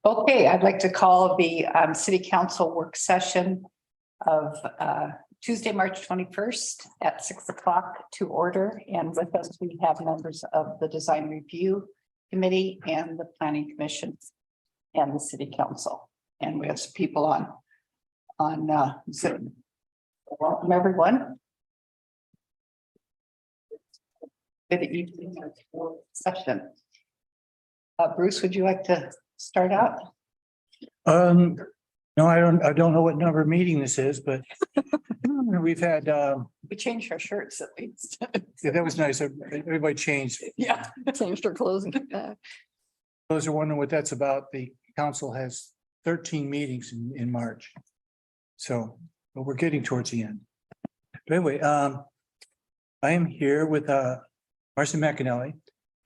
Okay, I'd like to call the City Council work session of Tuesday, March 21st at 6 o'clock to order. And with us, we have members of the Design Review Committee and the Planning Commission and the City Council. And we have some people on Zoom. Welcome, everyone. Good evening session. Bruce, would you like to start out? No, I don't know what number meeting this is, but we've had, We changed our shirts at least. yeah, that was nice. Everybody changed. Yeah. Changed our clothes. Those are wondering what that's about. The council has 13 meetings in March. So, but we're getting towards the end. But anyway, I am here with Marcy McAnally,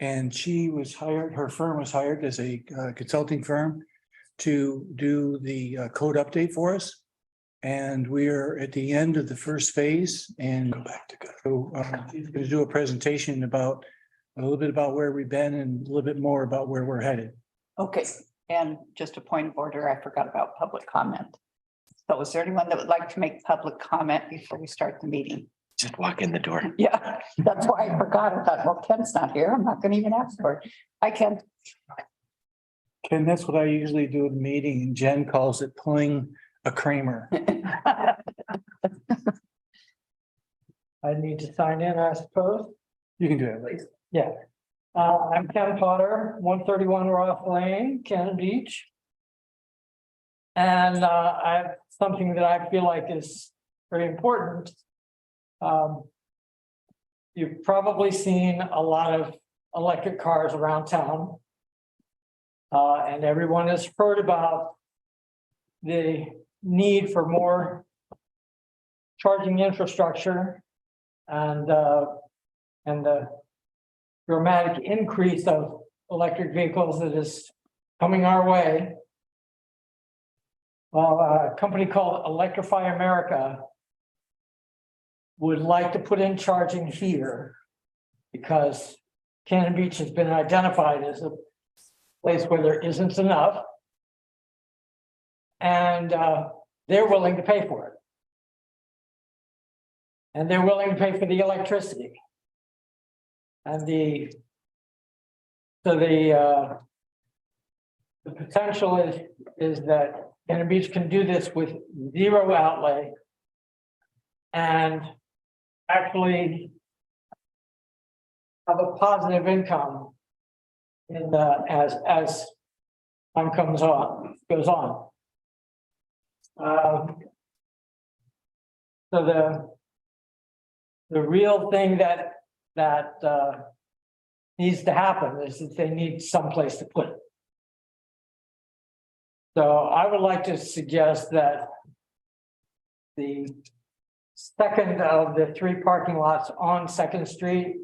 and she was hired, her firm was hired as a consulting firm to do the code update for us. And we're at the end of the first phase and go back to go. She's going to do a presentation about a little bit about where we've been and a little bit more about where we're headed. Okay, and just a point of order, I forgot about public comment. So is there anyone that would like to make public comment before we start the meeting? Just walk in the door. Yeah, that's why I forgot. I thought, well, Ken's not here. I'm not going to even ask for it. I can. Ken, that's what I usually do at a meeting, and Jen calls it pulling a Kramer. I need to sign in, I suppose. You can do it, please. Yeah. I'm Ken Potter, 131 Roth Lane, Cannon Beach. And I have something that I feel like is very important. You've probably seen a lot of electric cars around town. And everyone has heard about the need for more charging infrastructure and the dramatic increase of electric vehicles that is coming our way. Well, a company called Electrify America would like to put in charging here because Cannon Beach has been identified as a place where there isn't enough. And they're willing to pay for it. And they're willing to pay for the electricity. And the potential is that Cannon Beach can do this with zero outlay and actually have a positive income in as time goes on. So the real thing that needs to happen is that they need someplace to put it. So I would like to suggest that the second of the 3 parking lots on 2nd Street,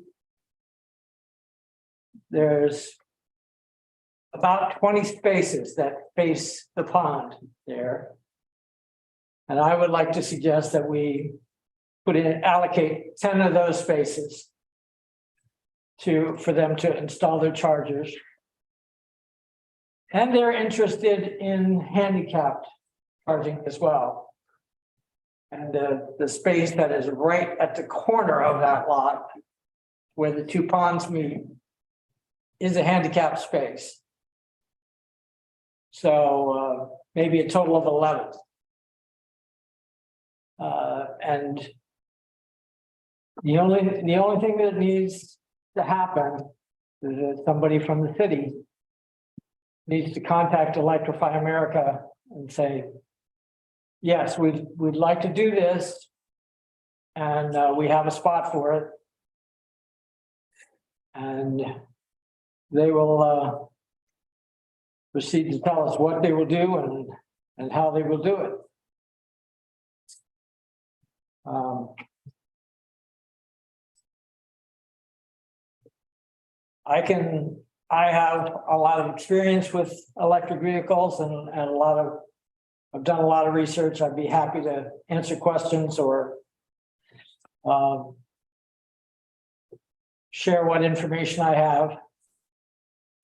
there's about 20 spaces that face the pond there. And I would like to suggest that we allocate 10 of those spaces for them to install their chargers. And they're interested in handicapped charging as well. And the space that is right at the corner of that lot where the 2 ponds meet is a handicapped space. So maybe a total of 11. And the only thing that needs to happen is that somebody from the city needs to contact Electrify America and say, yes, we'd like to do this, and we have a spot for it. And they will proceed to tell us what they will do and how they will do it. I have a lot of experience with electric vehicles and I've done a lot of research. I'd be happy to answer questions or share what information I have.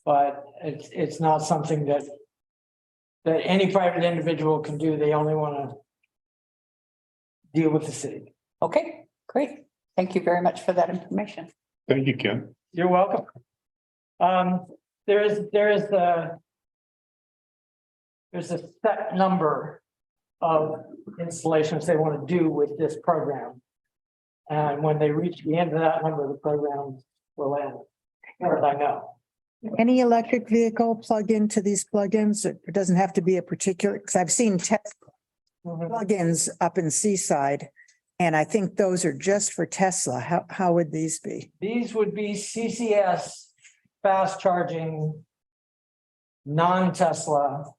But it's not something that that any private individual can do. They only want to deal with the city. Okay, great. Thank you very much for that information. Thank you, Ken. You're welcome. There's a set number of installations they want to do with this program. And when they reach the end of that number, the program will end, as far as I know. Any electric vehicle plug into these plugins? It doesn't have to be a particular, because I've seen plugins up in Seaside. And I think those are just for Tesla. How would these be? These would be CCS fast charging, non-Tesla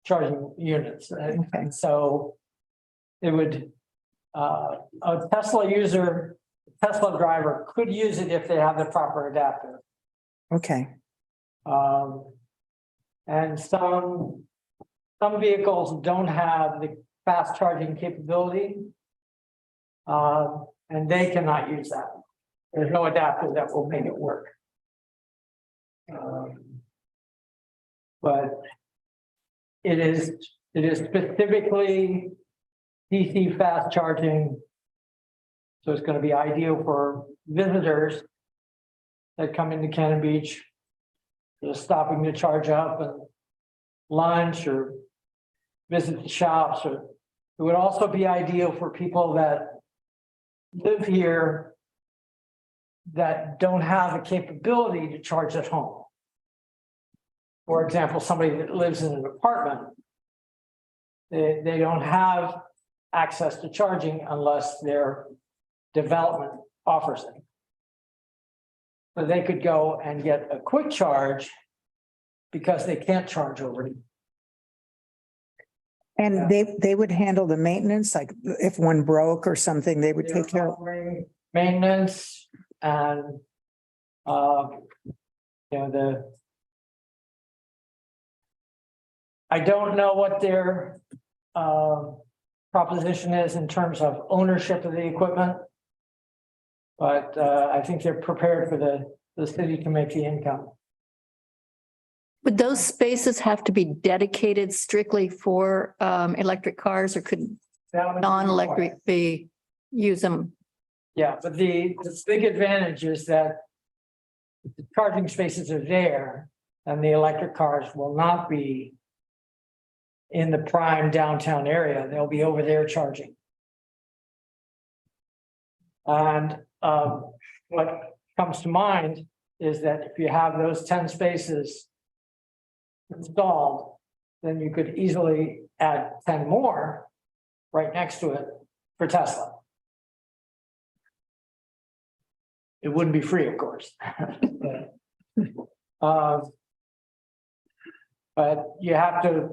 charging units. And so it would, a Tesla user, Tesla driver could use it if they have the proper adapter. Okay, And some vehicles don't have the fast charging capability. And they cannot use that. There's no adapter that will make it work. But it is specifically DC fast charging. So it's going to be ideal for visitors that come into Cannon Beach, just stopping to charge up and lunch or visit the shops. Or it would also be ideal for people that live here that don't have the capability to charge at home. For example, somebody that lives in an apartment, they don't have access to charging unless their development offers it. So they could go and get a quick charge because they can't charge over it. and they would handle the maintenance, like if one broke or something, they would take care of. Maintenance and, I don't know what their, proposition is in terms of ownership of the equipment. But, I think they're prepared for the city to make the income. Would those spaces have to be dedicated strictly for electric cars, or could That would be non-electric required. be use them? Yeah, but the big advantage is that if the charging spaces are there, and the electric cars will not be in the prime downtown area. They'll be over there charging. And what comes to mind is that if you have those 10 spaces installed, then you could easily add 10 more right next to it for Tesla. It wouldn't be free, of course. But you have to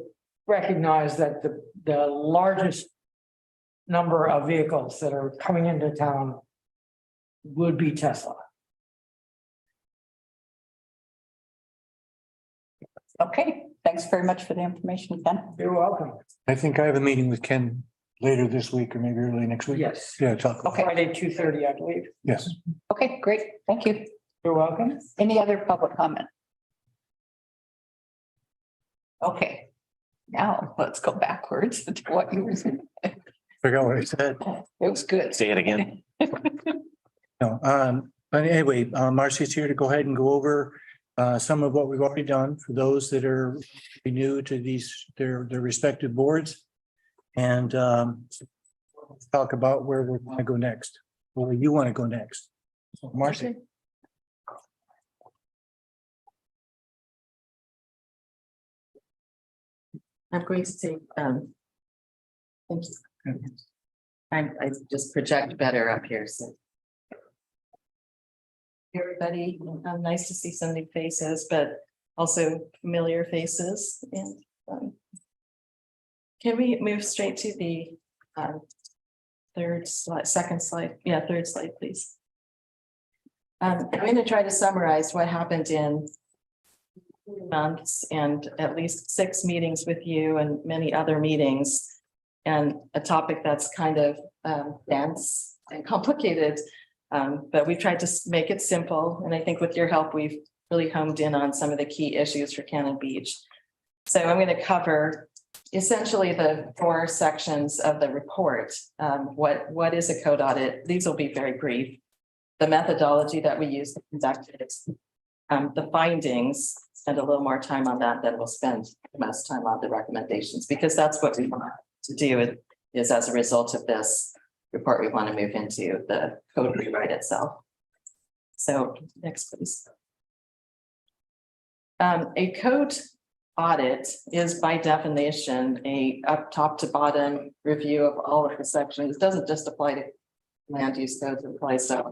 recognize that the largest number of vehicles that are coming into town would be Tesla. Okay, thanks very much for the information, Ken. You're welcome. I think I have a meeting with Ken later this week or maybe early next week. Yes. Yeah, talk. Okay. Friday, 2:30, I believe. Yes. Okay, great. Thank you. You're welcome. Any other public comment? Okay, now let's go backwards to what you were saying. Forgot what I said. It was good. Say it again. No, but anyway, Marcy's here to go ahead and go over some of what we've already done for those that are new to their respective boards. And talk about where we want to go next, where you want to go next. Marcy. I'm going to say, thank you. I just project better up here, so. Everybody, nice to see some new faces, but also familiar faces, and can we move straight to the third slide, second slide? Yeah, third slide, please. I'm going to try to summarize what happened in months and at least 6 meetings with you and many other meetings, and a topic that's kind of dense and complicated, but we've tried to make it simple, and I think with your help we've really homed in on some of the key issues for Cannon Beach. So I'm going to cover essentially the 4 sections of the report. What is a code audit? These will be very brief. The methodology that we use to conduct it, the findings, spend a little more time on that, then we'll spend the most time on the recommendations, because that's what we want to do is as a result of this report, we want to move into the code rewrite itself. So next, please. A code audit is by definition a up top to bottom review of all of the sections. It doesn't just apply to land use codes, it applies to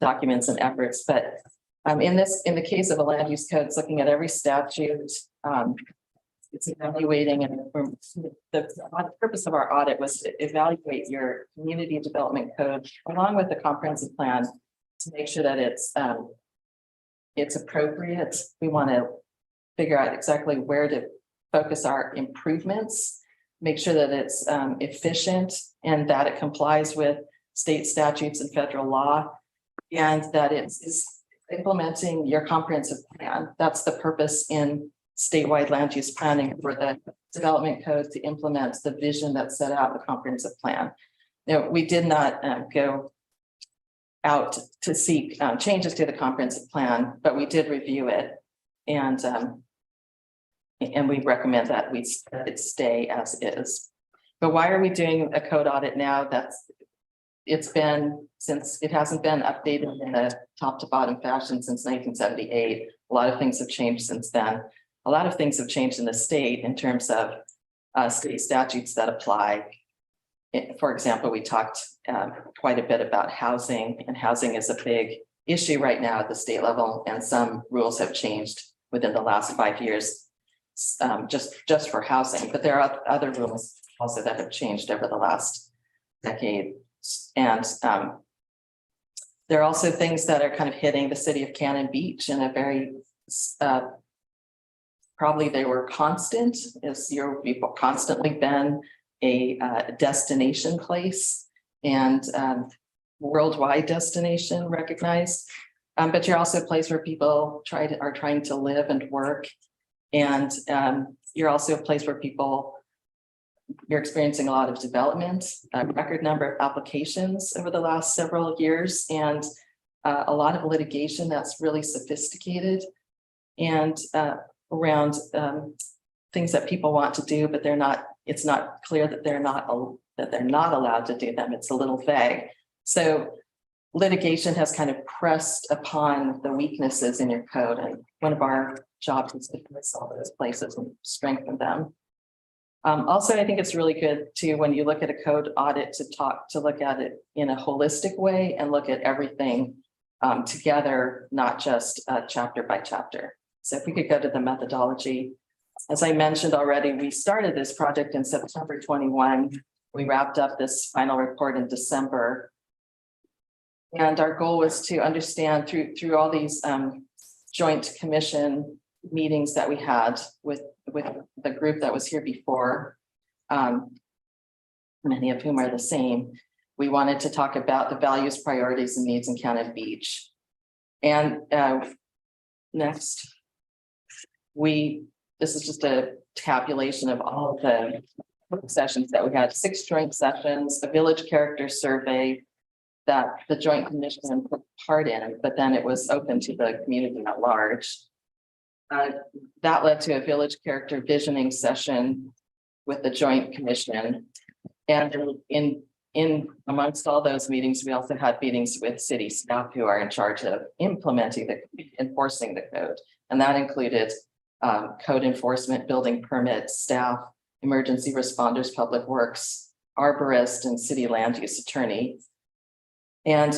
documents and efforts, but in the case of a land use code, it's looking at every statute. It's evaluating, and the purpose of our audit was to evaluate your community development code along with the comprehensive plan to make sure that it's appropriate. We want to figure out exactly where to focus our improvements, make sure that it's efficient and that it complies with state statutes and federal law, and that is implementing your comprehensive plan. That's the purpose in statewide land use planning for the development code, to implement the vision that set out the comprehensive plan. Now, we did not go out to seek changes to the comprehensive plan, but we did review it, and we recommend that it stay as is. But why are we doing a code audit now? It's been, since it hasn't been updated in a top to bottom fashion since 1978. A lot of things have changed since then. A lot of things have changed in the state in terms of state statutes that apply. For example, we talked quite a bit about housing, and housing is a big issue right now at the state level, and some rules have changed within the last 5 years just for housing. But there are other rules also that have changed over the last decade. And there are also things that are kind of hitting the city of Cannon Beach in a very, probably they were constant, we've constantly been a destination place and worldwide destination recognized. But you're also a place where people are trying to live and work. And you're also a place where you're experiencing a lot of development, a record number of applications over the last several years, and a lot of litigation that's really sophisticated and around things that people want to do, but it's not clear that they're not allowed to do them. It's a little vague. So litigation has kind of pressed upon the weaknesses in your code, and one of our jobs is to fix all those places and strengthen them. Also, I think it's really good to, when you look at a code audit, to look at it in a holistic way and look at everything together, not just chapter by chapter. So if we could go to the methodology. As I mentioned already, we started this project in September 21. We wrapped up this final report in December. And our goal was to understand through all these joint commission meetings that we had with the group that was here before, many of whom are the same. We wanted to talk about the values, priorities, and needs in Cannon Beach. And next, this is just a tabulation of all of the sessions that we had. 6 joint sessions, a village character survey that the Joint Commission took part in, but then it was open to the community at large. That led to a village character visioning session with the Joint Commission. And in amongst all those meetings, we also had meetings with city staff who are in charge of enforcing the code. And that included code enforcement, building permit staff, emergency responders, public works, arborist, and city land use attorney. And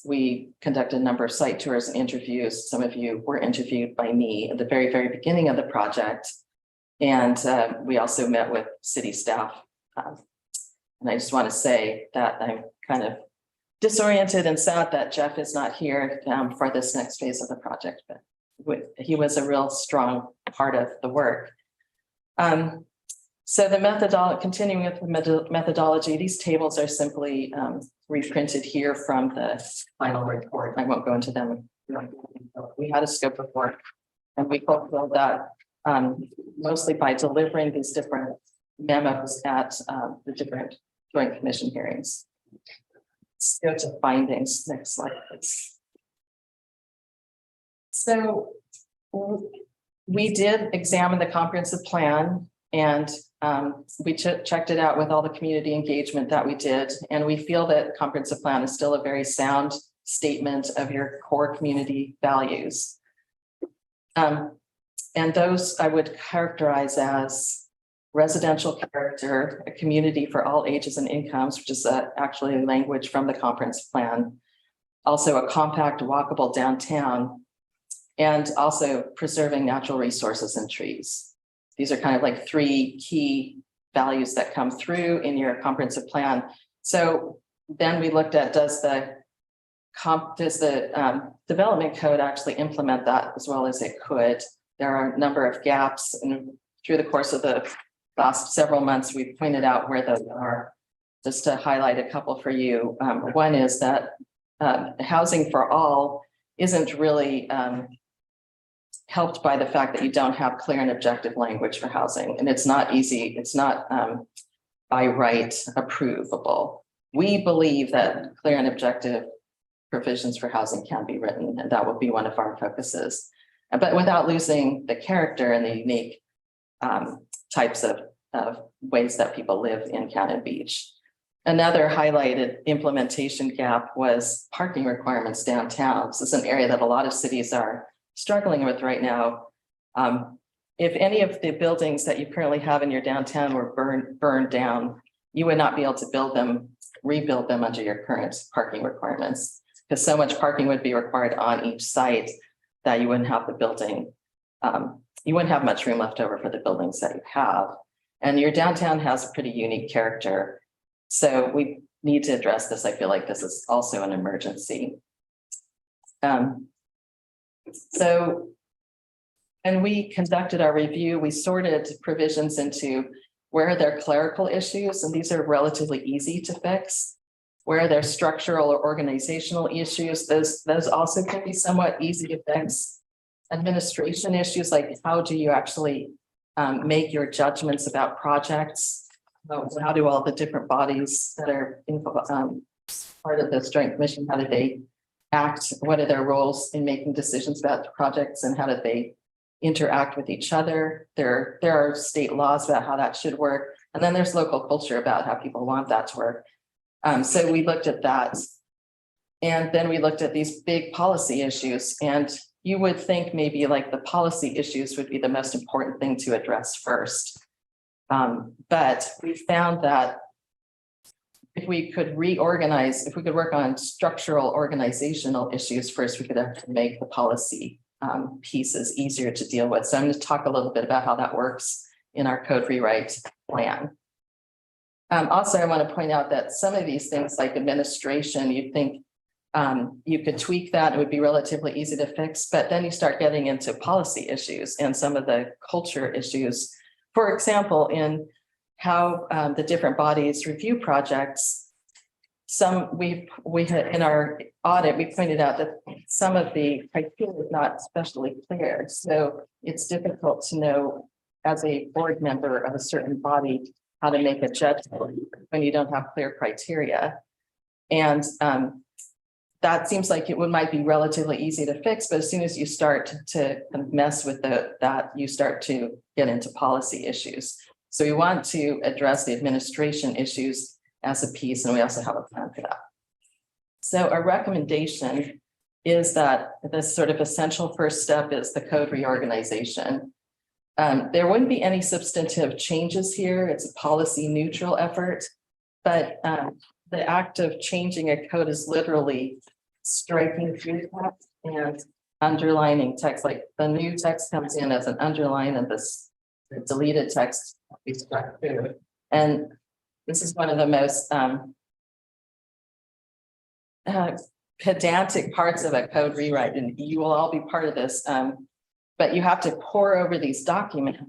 we conducted a number of site tours and interviews. Some of you were interviewed by me at the very, very beginning of the project. And we also met with city staff. And I just want to say that I'm kind of disoriented and sad that Jeff is not here for this next phase of the project, but he was a real strong part of the work. So the methodology, continuing with the methodology, these tables are simply reprinted here from the final report. I won't go into them We had a scope of work and we fulfilled that mostly by delivering these different memos at the different joint commission hearings. Let's go to findings. Next slide, please. So we did examine the comprehensive plan and we checked it out with all the community engagement that we did. And we feel that comprehensive plan is still a very sound statement of your core community values. And those I would characterize as residential character, a community for all ages and incomes, which is actually language from the comprehensive plan. Also a compact, walkable downtown, and also preserving natural resources and trees. These are kind of like three key values that come through in your comprehensive plan. So then we looked at, does the development code actually implement that as well as it could? There are a number of gaps, and through the course of the last several months, we've pointed out where those are. Just to highlight a couple for you. One is that housing for all isn't really helped by the fact that you don't have clear and objective language for housing, and it's not easy. It's not by right approvable. We believe that clear and objective provisions for housing can be written, and that will be one of our focuses, but without losing the character and the unique types of ways that people live in Cannon Beach. Another highlighted implementation gap was parking requirements downtown. This is an area that a lot of cities are struggling with right now. If any of the buildings that you currently have in your downtown were burned down, you would not be able to rebuild them under your current parking requirements, because so much parking would be required on each site that you wouldn't have the building. You wouldn't have much room left over for the buildings that you have. And your downtown has a pretty unique character. So we need to address this. I feel like this is also an emergency. So when we conducted our review, we sorted provisions into where there are clerical issues, and these are relatively easy to fix. Where there are structural or organizational issues, those also can be somewhat easy to fix. Administration issues, like how do you actually make your judgments about projects? How do all the different bodies that are part of this joint commission, how do they act? What are their roles in making decisions about the projects, and how do they interact with each other? There are state laws about how that should work. And then there's local culture about how people want that to work. So we looked at that. And then we looked at these big policy issues, and you would think maybe like the policy issues would be the most important thing to address first. But we found that if we could reorganize, if we could work on structural organizational issues first, we could actually make the policy pieces easier to deal with. So I'm going to talk a little bit about how that works in our code rewrite plan. Also, I want to point out that some of these things like administration, you'd think you could tweak that, it would be relatively easy to fix, but then you start getting into policy issues and some of the culture issues. For example, in how the different bodies review projects, we had in our audit, we pointed out that some of the criteria is not especially clear. So it's difficult to know as a board member of a certain body how to make a judgment when you don't have clear criteria. And that seems like it might be relatively easy to fix, but as soon as you start to kind of mess with that, you start to get into policy issues. So we want to address the administration issues as a piece, and we also have a plan for that. So our recommendation is that this sort of essential first step is the code reorganization. There wouldn't be any substantive changes here. It's a policy neutral effort, but the act of changing a code is literally striking through text and underlining text. Like the new text comes in as an underline, and the deleted text be struck through. And this is one of the most pedantic parts of a code rewrite, and you will all be part of this. But you have to pore over these documents.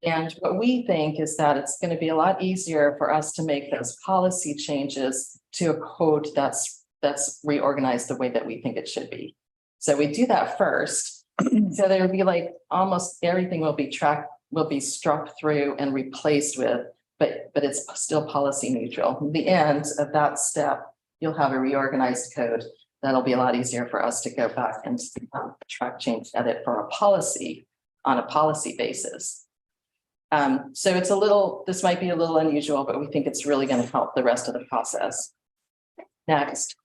And what we think is that it's going to be a lot easier for us to make those policy changes to a code that's reorganized the way that we think it should be. So we do that first. So there would be like almost everything will be struck through and replaced with, but it's still policy neutral. At the end of that step, you'll have a reorganized code. That'll be a lot easier for us to go back and track, change, edit for a policy on a policy basis. So this might be a little unusual, but we think it's really going to help the rest of the process. Next,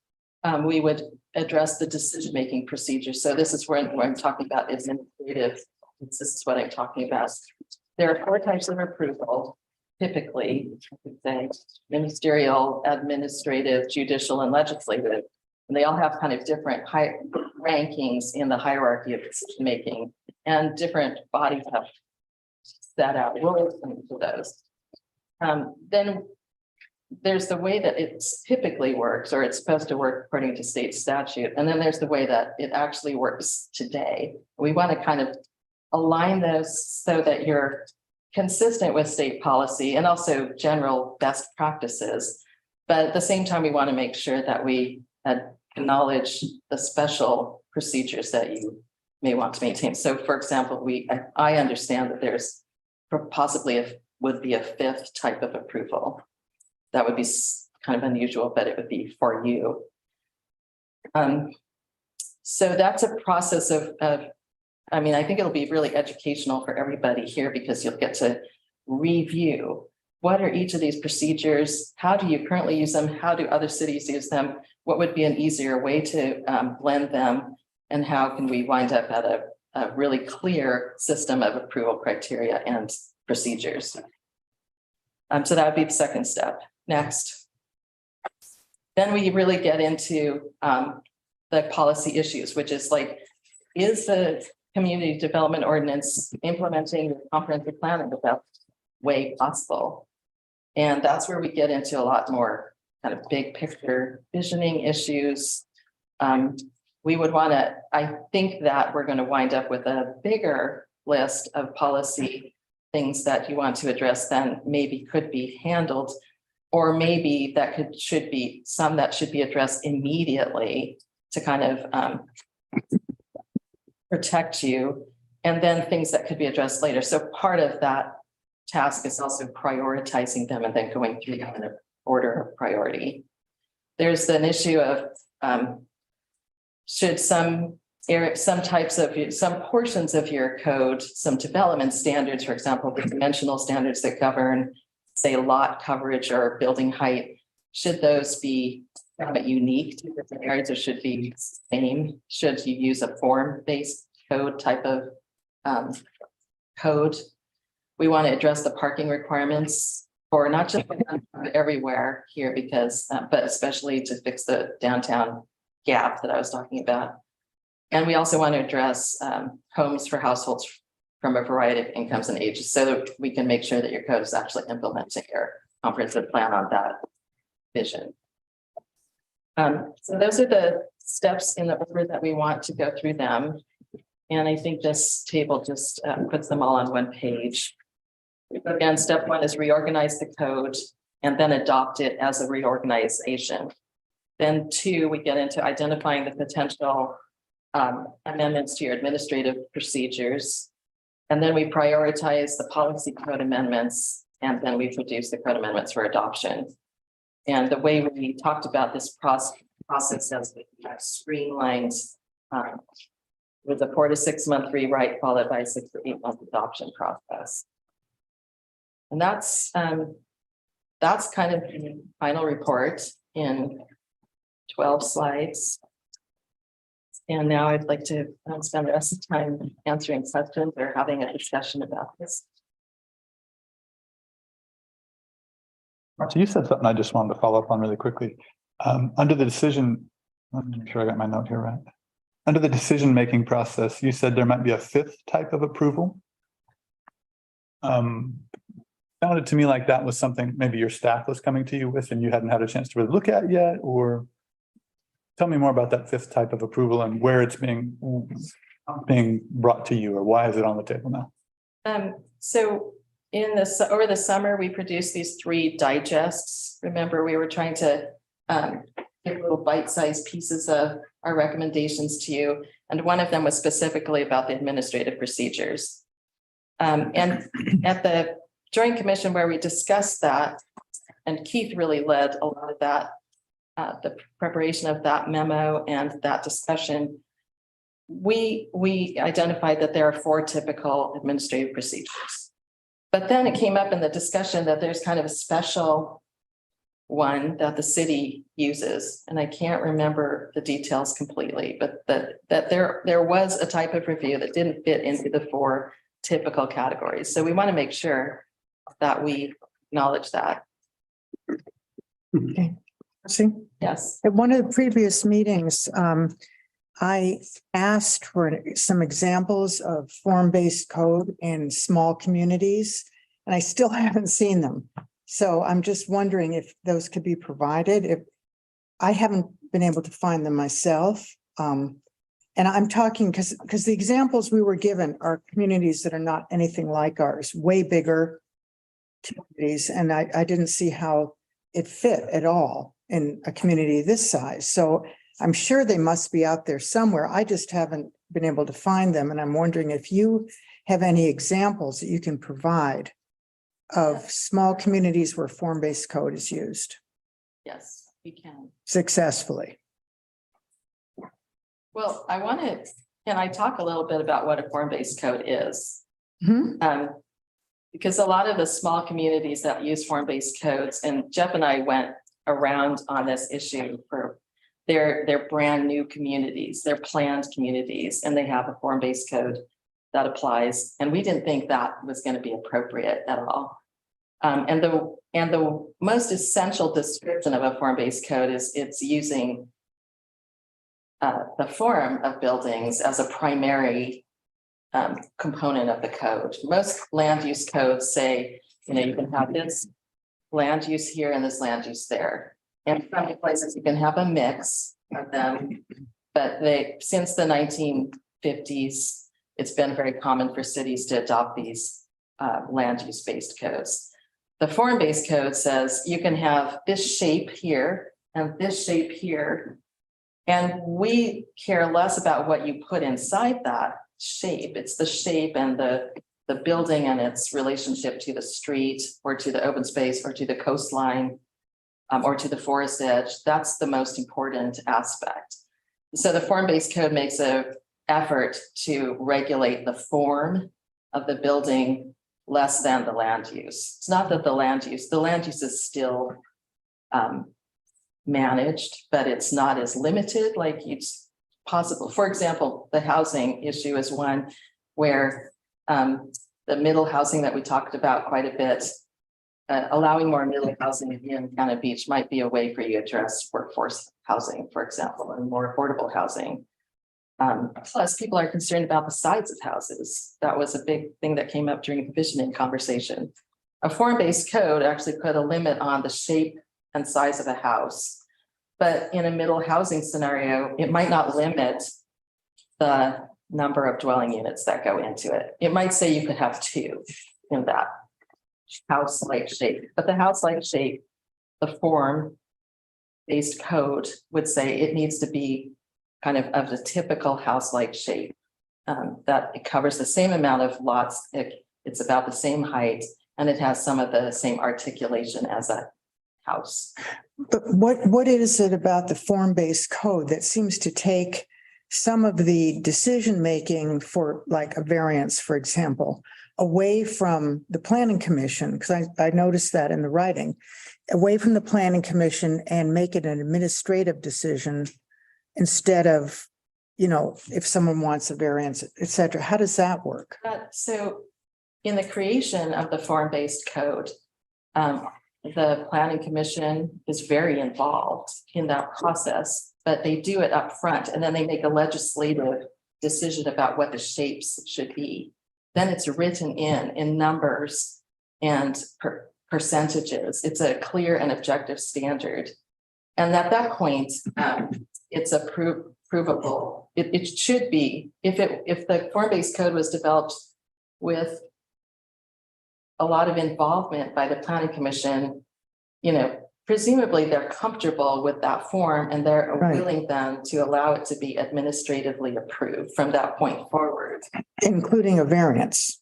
we would address the decision-making procedure. So this is where I'm talking about administrative. This is what I'm talking about. There are 4 types of approval. Typically, I would say ministerial, administrative, judicial, and legislative. And they all have kind of different high rankings in the hierarchy of decision making, and different bodies have set out rules for those. Then there's the way that it typically works, or it's supposed to work according to state statute. And then there's the way that it actually works today. We want to kind of align those so that you're consistent with state policy and also general best practices. But at the same time, we want to make sure that we acknowledge the special procedures that you may want to maintain. So for example, I understand that there's possibly would be a 5th type of approval. That would be kind of unusual, but it would be for you. So that's a process I mean, I think it'll be really educational for everybody here, because you'll get to review what are each of these procedures, how do you currently use them, how do other cities use them, what would be an easier way to blend them, and how can we wind up at a really clear system of approval criteria and procedures. So that would be the second step. Next. Then we really get into the policy issues, which is like, is the community development ordinance implementing the comprehensive plan in the best way possible? And that's where we get into a lot more kind of big picture visioning issues. We would want to, I think that we're going to wind up with a bigger list of policy things that you want to address than maybe could be handled, or maybe that should be some that should be addressed immediately to kind of protect you, and then things that could be addressed later. So part of that task is also prioritizing them and then going through them in an order of priority. There's an issue of should some portions of your code, some development standards, for example, the dimensional standards that govern, say, lot coverage or building height, should those be unique to different areas, or should be same? Should you use a form-based code type of code? We want to address the parking requirements for not just everywhere here, because but especially to fix the downtown gap that I was talking about. And we also want to address homes for households from a variety of incomes and ages, so that we can make sure that your code is actually implementing your comprehensive plan on that vision. So those are the steps in the order that we want to go through them. And I think this table just puts them all on one page. Again, step 1 is reorganize the code and then adopt it as a reorganization. Then 2, we get into identifying the potential amendments to your administrative procedures. And then we prioritize the policy code amendments, and then we produce the code amendments for adoption. And the way we talked about this process as streamlined with a 4 to 6 month rewrite followed by a 6 to 8 month adoption process. And that's kind of the final report in 12 slides. And now I'd like to spend the rest of the time answering questions or having a discussion about this. Marcia, you said something I just wanted to follow up on really quickly. Under the decision, I'm not sure I got my note here right. Under the decision-making process, you said there might be a 5th type of approval. Sounded to me like that was something maybe your staff was coming to you with and you hadn't had a chance to really look at yet, or tell me more about that 5th type of approval and where it's being brought to you, or why is it on the table now? So over the summer, we produced these 3 digests. Remember, we were trying to give little bite-sized pieces of our recommendations to you. And one of them was specifically about the administrative procedures. And at the Joint Commission where we discussed that, and Keith really led a lot of that, the preparation of that memo and that discussion, we identified that there are 4 typical administrative procedures. But then it came up in the discussion that there's kind of a special one that the city uses, and I can't remember the details completely, but that there was a type of review that didn't fit into the 4 typical categories. So we want to make sure that we acknowledge that. Okay. See, Yes. at one of the previous meetings, I asked for some examples of form-based code in small communities, and I still haven't seen them. So I'm just wondering if those could be provided. If I haven't been able to find them myself. And I'm talking because the examples we were given are communities that are not anything like ours, way bigger communities, and I didn't see how it fit at all in a community this size. So I'm sure they must be out there somewhere. I just haven't been able to find them. And I'm wondering if you have any examples that you can provide of small communities where form-based code is used Yes, we can. successfully. Well, can I talk a little bit about what a form-based code is? Mhm. Because a lot of the small communities that use form-based codes, and Jeff and I went around on this issue for their brand new communities, their planned communities, and they have a form-based code that applies. And we didn't think that was going to be appropriate at all. And the most essential description of a form-based code is it's using the form of buildings as a primary component of the code. Most land use codes say, you can have this land use here and this land use there. And some places you can have a mix of them, but since the 1950s, it's been very common for cities to adopt these land use based codes. The form-based code says you can have this shape here and this shape here. And we care less about what you put inside that shape. It's the shape and the building and its relationship to the street or to the open space or to the coastline or to the forest edge. That's the most important aspect. So the form-based code makes an effort to regulate the form of the building less than the land use. It's not that the land use is still managed, but it's not as limited like it's possible. For example, the housing issue is one where the middle housing that we talked about quite a bit, allowing more middle housing in Canada Beach might be a way for you to address workforce housing, for example, and more affordable housing. Plus, people are concerned about the size of houses. That was a big thing that came up during the visioning conversation. A form-based code actually put a limit on the shape and size of a house. But in a middle housing scenario, it might not limit the number of dwelling units that go into it. It might say you could have 2 in that house-like shape, but the house-like shape, the form-based code would say it needs to be kind of the typical house-like shape, that it covers the same amount of lots. It's about the same height, and it has some of the same articulation as a house. But what is it about the form-based code that seems to take some of the decision-making for like a variance, for example, away from the planning commission? Because I noticed that in the writing, away from the planning commission and make it an administrative decision instead of, if someone wants a variance, et cetera. How does that work? So in the creation of the form-based code, the planning commission is very involved in that process, but they do it up front and then they make a legislative decision about what the shapes should be. Then it's written in numbers and percentages. It's a clear and objective standard. And at that point, it's provable. It should be, if the form-based code was developed with a lot of involvement by the planning commission, presumably they're comfortable with that form and they're Right. willing then to allow it to be administratively approved from that point forward. Including a variance.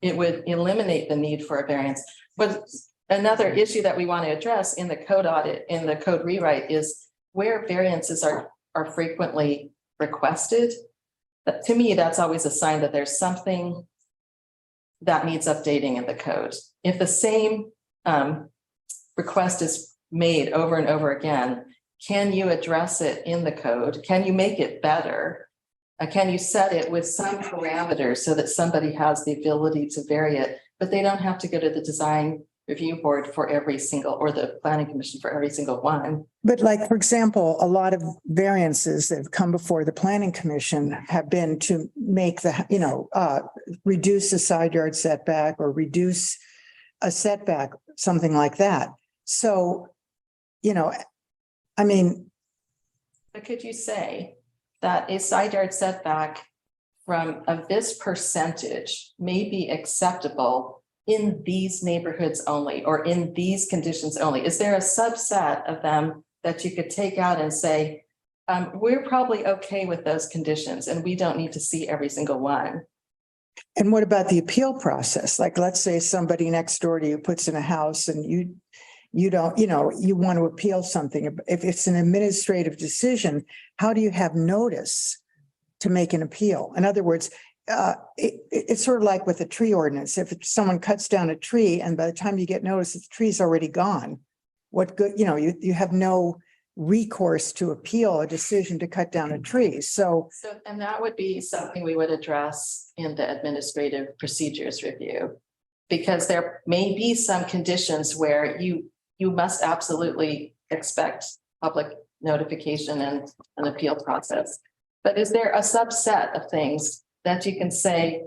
It would eliminate the need for a variance. But another issue that we want to address in the code audit, in the code rewrite, is where variances are frequently requested. But to me, that's always a sign that there's something that needs updating in the code. If the same request is made over and over again, can you address it in the code? Can you make it better? Can you set it with some parameters so that somebody has the ability to vary it, but they don't have to go to the design review board for every single, or the planning commission for every single one? But like, for example, a lot of variances that have come before the planning commission have been to make the, reduce the side yard setback or reduce a setback, something like that. So, I mean, But could you say that a side yard setback from of this percentage may be acceptable in these neighborhoods only, or in these conditions only? Is there a subset of them that you could take out and say, we're probably okay with those conditions and we don't need to see every single one? and what about the appeal process? Like, let's say somebody next door to you puts in a house and you don't, you want to appeal something. If it's an administrative decision, how do you have notice to make an appeal? In other words, it's sort of like with a tree ordinance. If someone cuts down a tree and by the time you get notice, the tree's already gone. What good, you have no recourse to appeal a decision to cut down a tree. So, And that would be something we would address in the administrative procedures review. Because there may be some conditions where you must absolutely expect public notification and an appeal process. But is there a subset of things that you can say,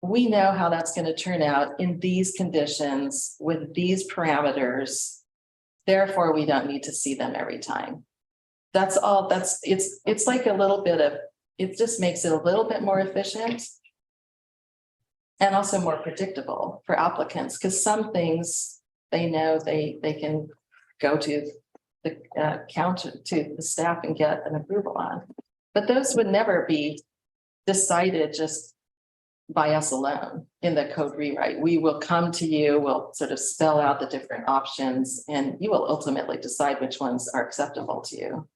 we know how that's going to turn out in these conditions with these parameters, therefore we don't need to see them every time? That's all. It's like a little bit of, it just makes it a little bit more efficient and also more predictable for applicants, because some things they know they can go to the counter, to the staff and get an approval on. But those would never be decided just by us alone in the code rewrite. We will come to you, we'll sort of spell out the different options, and you will ultimately decide which ones are acceptable to you.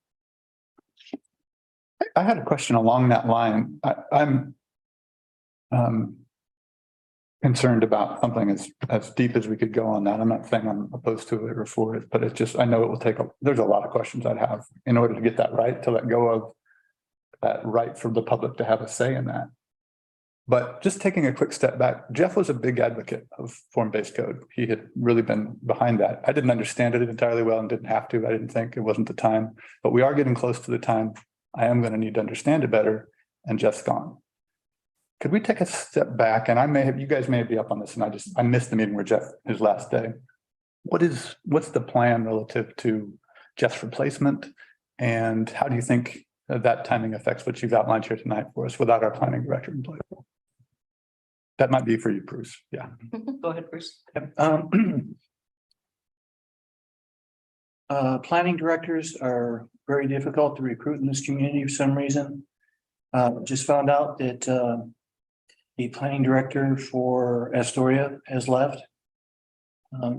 I had a question along that line. I'm concerned about something as deep as we could go on that. I'm not saying I'm opposed to it or for it, but it's just, I know it will take, there's a lot of questions I'd have in order to get that right, to let go of that right for the public to have a say in that. But just taking a quick step back, Jeff was a big advocate of form-based code. He had really been behind that. I didn't understand it entirely well and didn't have to. I didn't think it wasn't the time, but we are getting close to the time. I am going to need to understand it better, and Jeff's gone. Could we take a step back? And you guys may be up on this, and I missed the meeting where Jeff, his last day. What's the plan relative to Jeff's replacement? And how do you think that timing affects what you've outlined here tonight for us without our planning director in place? That might be for you, Bruce. Yeah. Go ahead, Bruce. Planning directors are very difficult to recruit in this community for some reason. Just found out that the planning director for Astoria has left.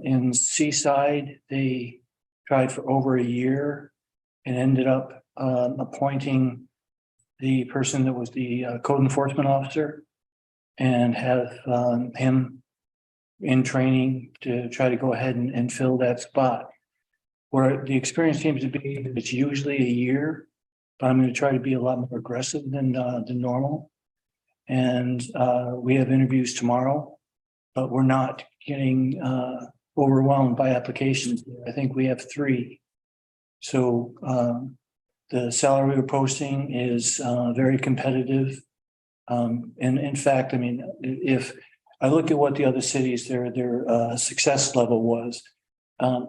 In Seaside, they tried for over a year and ended up appointing the person that was the code enforcement officer and have him in training to try to go ahead and fill that spot. Where the experience seems to be, it's usually a year, but I'm going to try to be a lot more aggressive than normal. And we have interviews tomorrow, but we're not getting overwhelmed by applications. I think we have 3. So the salary we're posting is very competitive. And in fact, I mean, if I look at what the other cities, their success level was,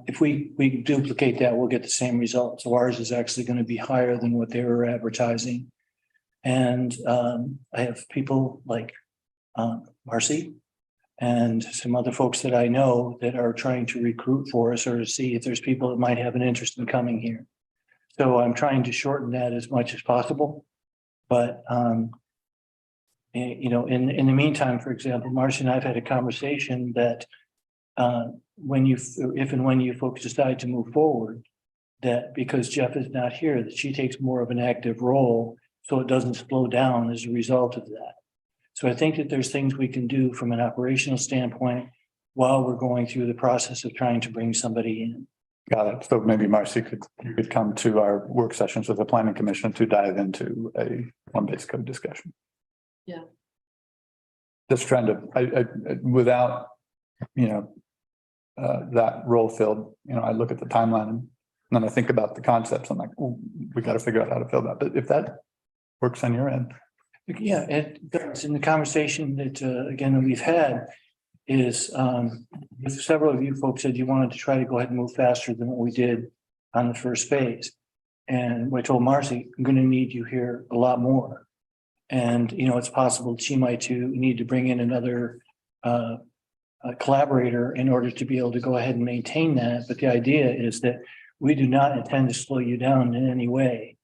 if we duplicate that, we'll get the same results. So ours is actually going to be higher than what they were advertising. And I have people like Marcy and some other folks that I know that are trying to recruit for us or to see if there's people that might have an interest in coming here. So I'm trying to shorten that as much as possible. But, you know, in the meantime, for example, Marcia and I've had a conversation that if and when you folks decide to move forward, that because Jeff is not here, that she takes more of an active role so it doesn't slow down as a result of that. So I think that there's things we can do from an operational standpoint while we're going through the process of trying to bring somebody in. Got it. So maybe Marcy could come to our work sessions with the planning commission to dive into a form-based code discussion. Yeah. Just trying to, without, you know, that role filled, you know, I look at the timeline and then I think about the concepts. I'm like, oh, we got to figure out how to fill that. But if that works on your end. Yeah, it does. In the conversation that, again, that we've had is, several of you folks said you wanted to try to go ahead and move faster than what we did on the first phase. And I told Marcy, I'm going to need you here a lot more. And, you know, it's possible she might too need to bring in another collaborator in order to be able to go ahead and maintain that. But the idea is that we do not intend to slow you down in any way.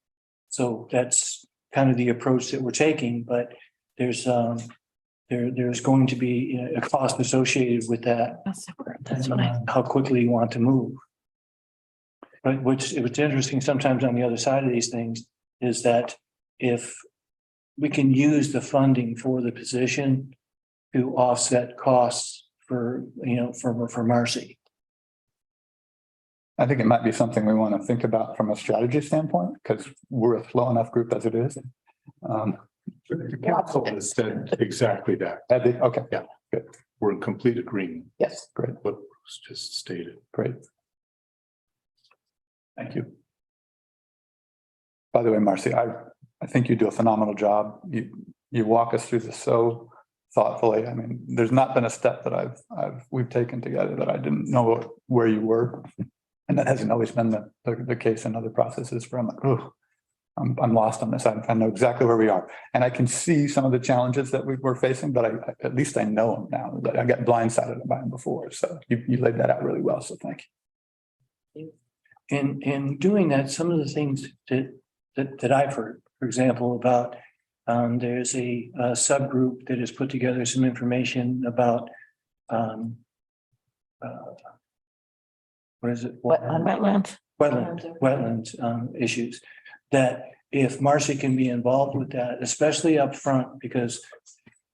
So that's kind of the approach that we're taking, but there's going to be a cost associated with that. That's what I. How quickly you want to move. But what's interesting sometimes on the other side of these things is that if we can use the funding for the position to offset costs for, you know, for Marcy. I think it might be something we want to think about from a strategy standpoint, because we're a slow enough group as it is. The council has said exactly that. Okay. Yeah. Good. We're in complete agreement. Yes. Great. What was just stated. Great. Thank you. By the way, Marcy, I think you do a phenomenal job. You walk us through this so thoughtfully. I mean, there's not been a step that we've taken together that I didn't know where you were. And that hasn't always been the case in other processes where I'm like, oh, I'm lost on this. I know exactly where we are. And I can see some of the challenges that we're facing, but at least I know them now. That I got blindsided by them before. So you laid that out really well. So thank you. In doing that, some of the things that I've heard, for example, about there's a subgroup that has put together some information about what is it? Wetlands. Wetlands issues, that if Marcy can be involved with that, especially up front, because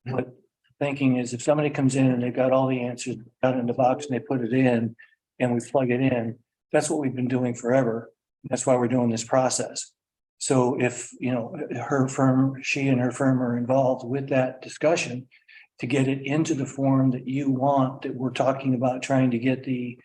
what thinking is if somebody comes in and they've got all the answers out in the box and they put it in and we plug it in, that's what we've been doing forever. That's why we're doing this process. So if, you know, she and her firm are involved with that discussion to get it into the form that you want, that we're talking about trying to get the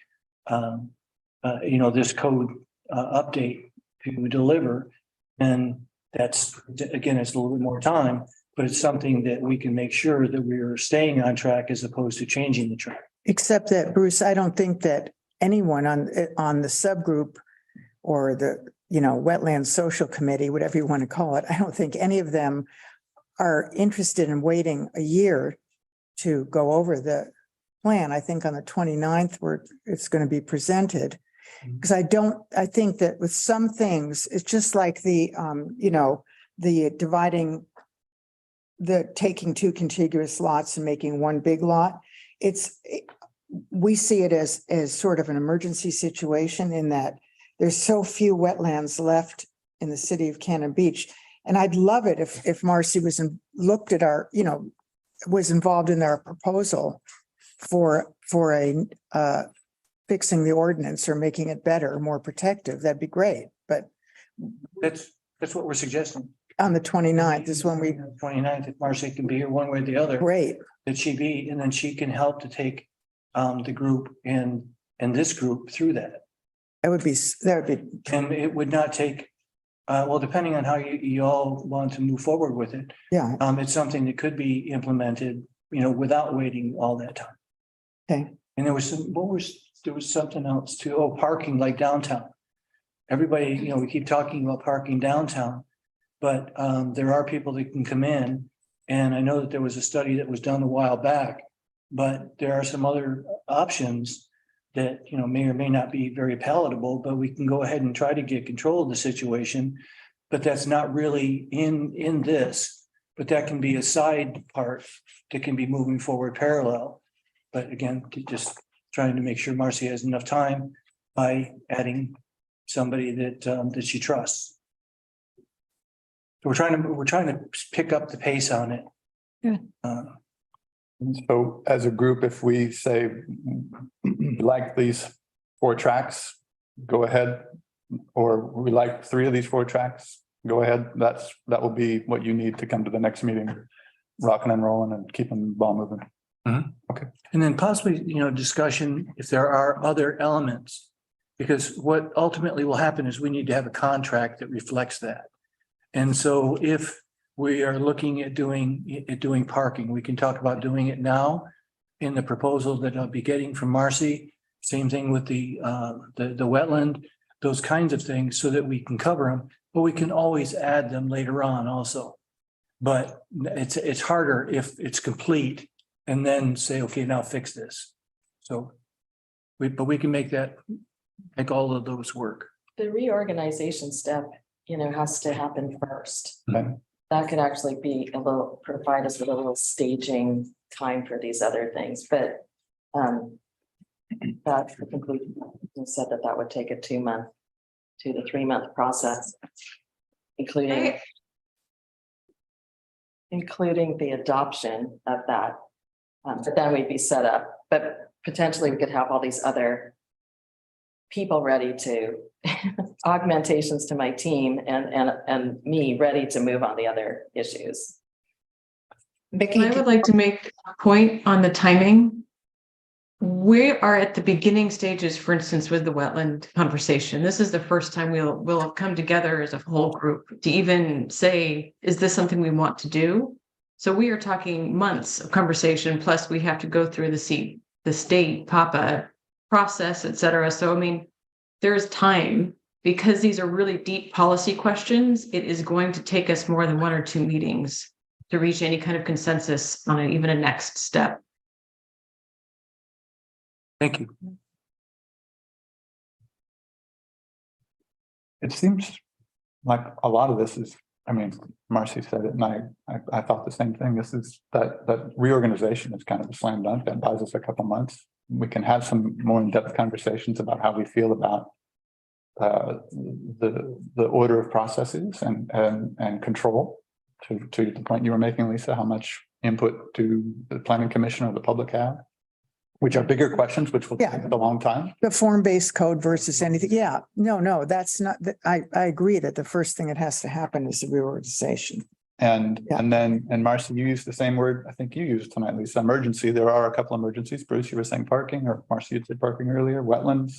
you know, this code update to deliver, and that's, again, it's a little bit more time, but it's something that we can make sure that we're staying on track as opposed to changing the track. Except that, Bruce, I don't think that anyone on the subgroup or the, you know, wetland social committee, whatever you want to call it, I don't think any of them are interested in waiting a year to go over the plan. I think on the 29th, it's going to be presented. Because I think that with some things, it's just like the, you know, the taking two contiguous lots and making one big lot. We see it as sort of an emergency situation in that there's so few wetlands left in the city of Cannon Beach. And I'd love it if Marcy looked at our, you know, was involved in our proposal for a fixing the ordinance or making it better, more protective. That'd be great. But That's what we're suggesting. on the 29th is when we, 29th, if Marcy can be here one way or the other, great. that she be, and then she can help to take the group and this group through that. That would be. And it would not take, well, depending on how you all want to move forward with it. Yeah. It's something that could be implemented, you know, without waiting all that time. Okay. And there was something else too. Oh, parking like downtown. Everybody, you know, we keep talking about parking downtown, but there are people that can come in. And I know that there was a study that was done a while back but there are some other options that, may or may not be very palatable, but we can go ahead and try to get control of the situation. But that's not really in this, but that can be a side part that can be moving forward parallel. But again, just trying to make sure Marcy has enough time by adding somebody that she trusts. So we're trying to pick up the pace on it. Yeah. So as a group, if we say, we like these 4 tracks, go ahead. Or we like 3 of these 4 tracks, go ahead. That will be what you need to come to the next meeting, rocking and rolling and keeping the ball moving. Okay. And then possibly, discussion if there are other elements. Because what ultimately will happen is we need to have a contract that reflects that. And so if we are looking at doing parking, we can talk about doing it now in the proposal that I'll be getting from Marcy. Same thing with the wetland, those kinds of things, so that we can cover them, but we can always add them later on also. But it's harder if it's complete and then say, okay, now fix this. So we can make all of those work. The reorganization step, has to happen first. Okay. That could actually provide us with a little staging time for these other things, but that's the conclusion. You said that would take a 2 to 3 month process, including the adoption of that. But then we'd be set up, but potentially we could have all these other people ready to augmentations to my team and me ready to move on the other issues. Vicky, I would like to make a point on the timing. We are at the beginning stages, for instance, with the wetland conversation. This is the first time we'll have come together as a whole group to even say, is this something we want to do? So we are talking months of conversation, plus we have to go through the state PAPA process, et cetera. So, I mean, there's time because these are really deep policy questions. It is going to take us more than 1 or 2 meetings to reach any kind of consensus on even a next step. Thank you. It seems like a lot of this is, Marcy said it and I thought the same thing. This is that reorganization is kind of a slam dunk that buys us a couple months. We can have some more in-depth conversations about how we feel about the order of processes and control to the point you were making, Lisa, how much input do the planning commission or the public have, which are bigger questions, which will take a long time. The form-based code versus anything. Yeah, no, that's not, I agree that the first thing that has to happen is the reorganization. And Marcy, you used the same word I think you used tonight, Lisa, emergency. There are a couple emergencies. Bruce, you were saying parking, or Marcy, you said parking earlier, wetlands.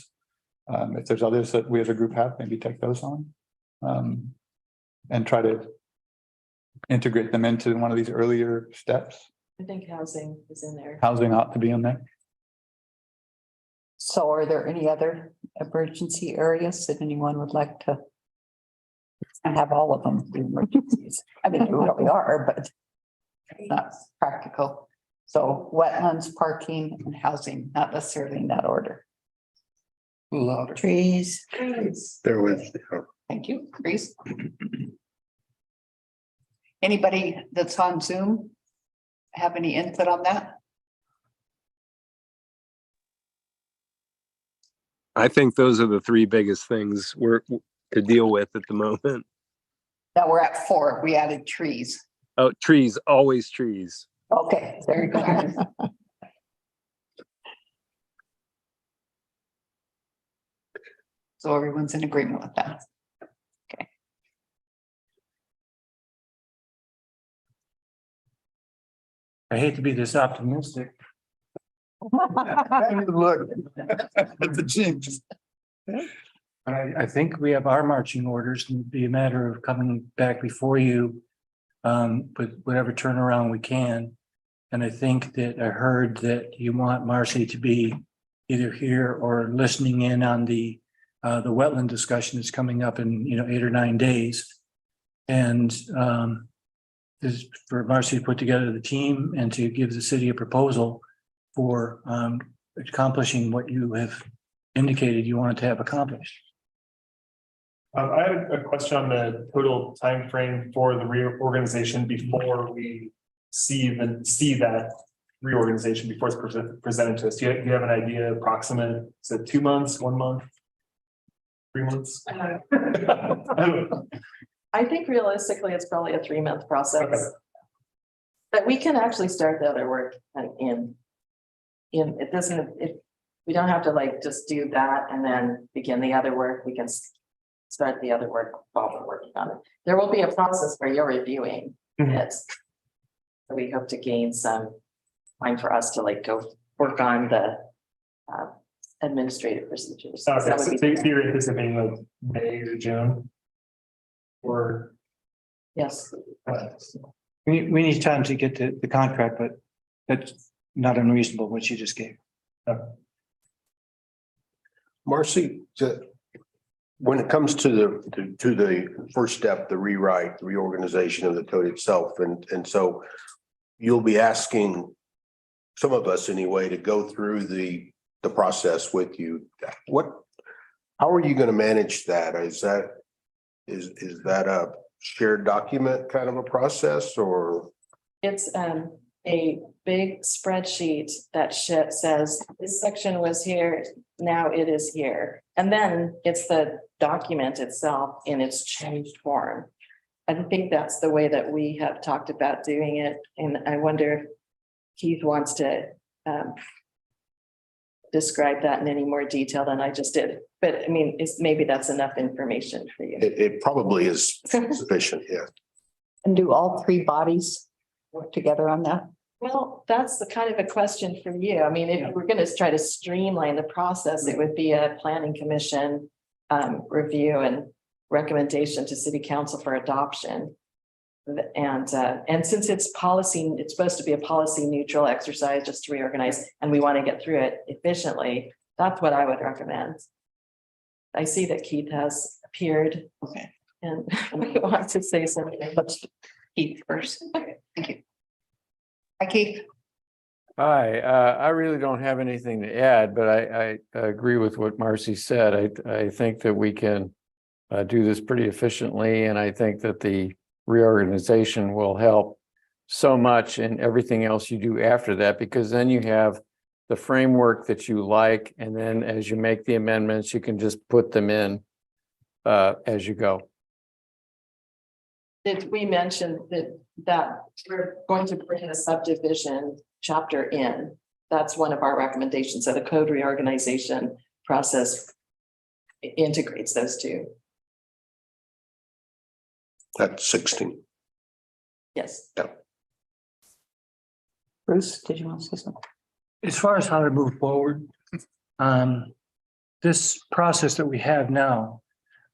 If there's others that we as a group have, maybe take those on and try to integrate them into one of these earlier steps. I think housing is in there. Housing ought to be in there. so are there any other emergency areas that anyone would like to? I have all of them, the emergencies. I mean, they really are, but it's not practical. So wetlands, parking and housing, not necessarily in that order. Louder. Trees. There was. Thank you, Grace. Anybody that's on Zoom have any input on that? I think those are the 3 biggest things we're to deal with at the moment. Now we're at 4. We added trees. Oh, trees, always trees. Okay, there you go. So everyone's in agreement with that. Okay. I hate to be this optimistic. Look, it's a jinx. I think we have our marching orders, and it'd be a matter of coming back before you with whatever turnaround we can. And I think that I heard that you want Marcy to be either here or listening in on the wetland discussion that's coming up in 8 or 9 days. And this is for Marcy to put together the team and to give the city a proposal for accomplishing what you have indicated you wanted to have accomplished. I have a question on the total time frame for the reorganization before we see that reorganization before it's presented to us. Do you have an idea approximate? Is it 2 months, 1 month? 3 months? I don't know. I think realistically, it's probably a 3-month process. Okay. But we can actually start the other work in it doesn't, if we don't have to like just do that and then begin the other work, we can start the other work while we're working on it. There will be a process where you're reviewing it. So we hope to gain some time for us to like go work on the administrative procedures. So Okay, that so would be- you're anticipating like May to June? Or? Yes. We need time to get the contract, but that's not unreasonable what you just gave. Marcy, when it comes to the first step, the rewrite, the reorganization of the code itself, and so you'll be asking some of us anyway to go through the process with you. How are you going to manage that? Is that a shared document kind of a process, or? It's a big spreadsheet that says this section was here, now it is here. And then it's the document itself in its changed form. I think that's the way that we have talked about doing it. And I wonder if Keith wants to describe that in any more detail than I just did. But I mean, maybe that's enough information for you. It probably is sufficient, yeah. And do all three bodies work together on that? Well, that's the kind of a question for you. I mean, if we're going to try to streamline the process, it would be a planning commission review and recommendation to city council for adoption. And since it's policy, it's supposed to be a policy neutral exercise just to reorganize, and we want to get through it efficiently. That's what I would recommend. I see that Keith has appeared. Okay. And we want to say something. Let's Keith first. Okay, thank you. Hi, Keith. Hi, I really don't have anything to add, but I agree with what Marcy said. I think that we can do this pretty efficiently, and I think that the reorganization will help so much in everything else you do after that, because then you have the framework that you like, and then as you make the amendments, you can just put them in as you go. Did we mention that we're going to bring a subdivision chapter in? That's one of our recommendations. So the code reorganization process integrates those two. That's 16. Yes. Bruce, did you want to say something? As far as how to move forward, this process that we have now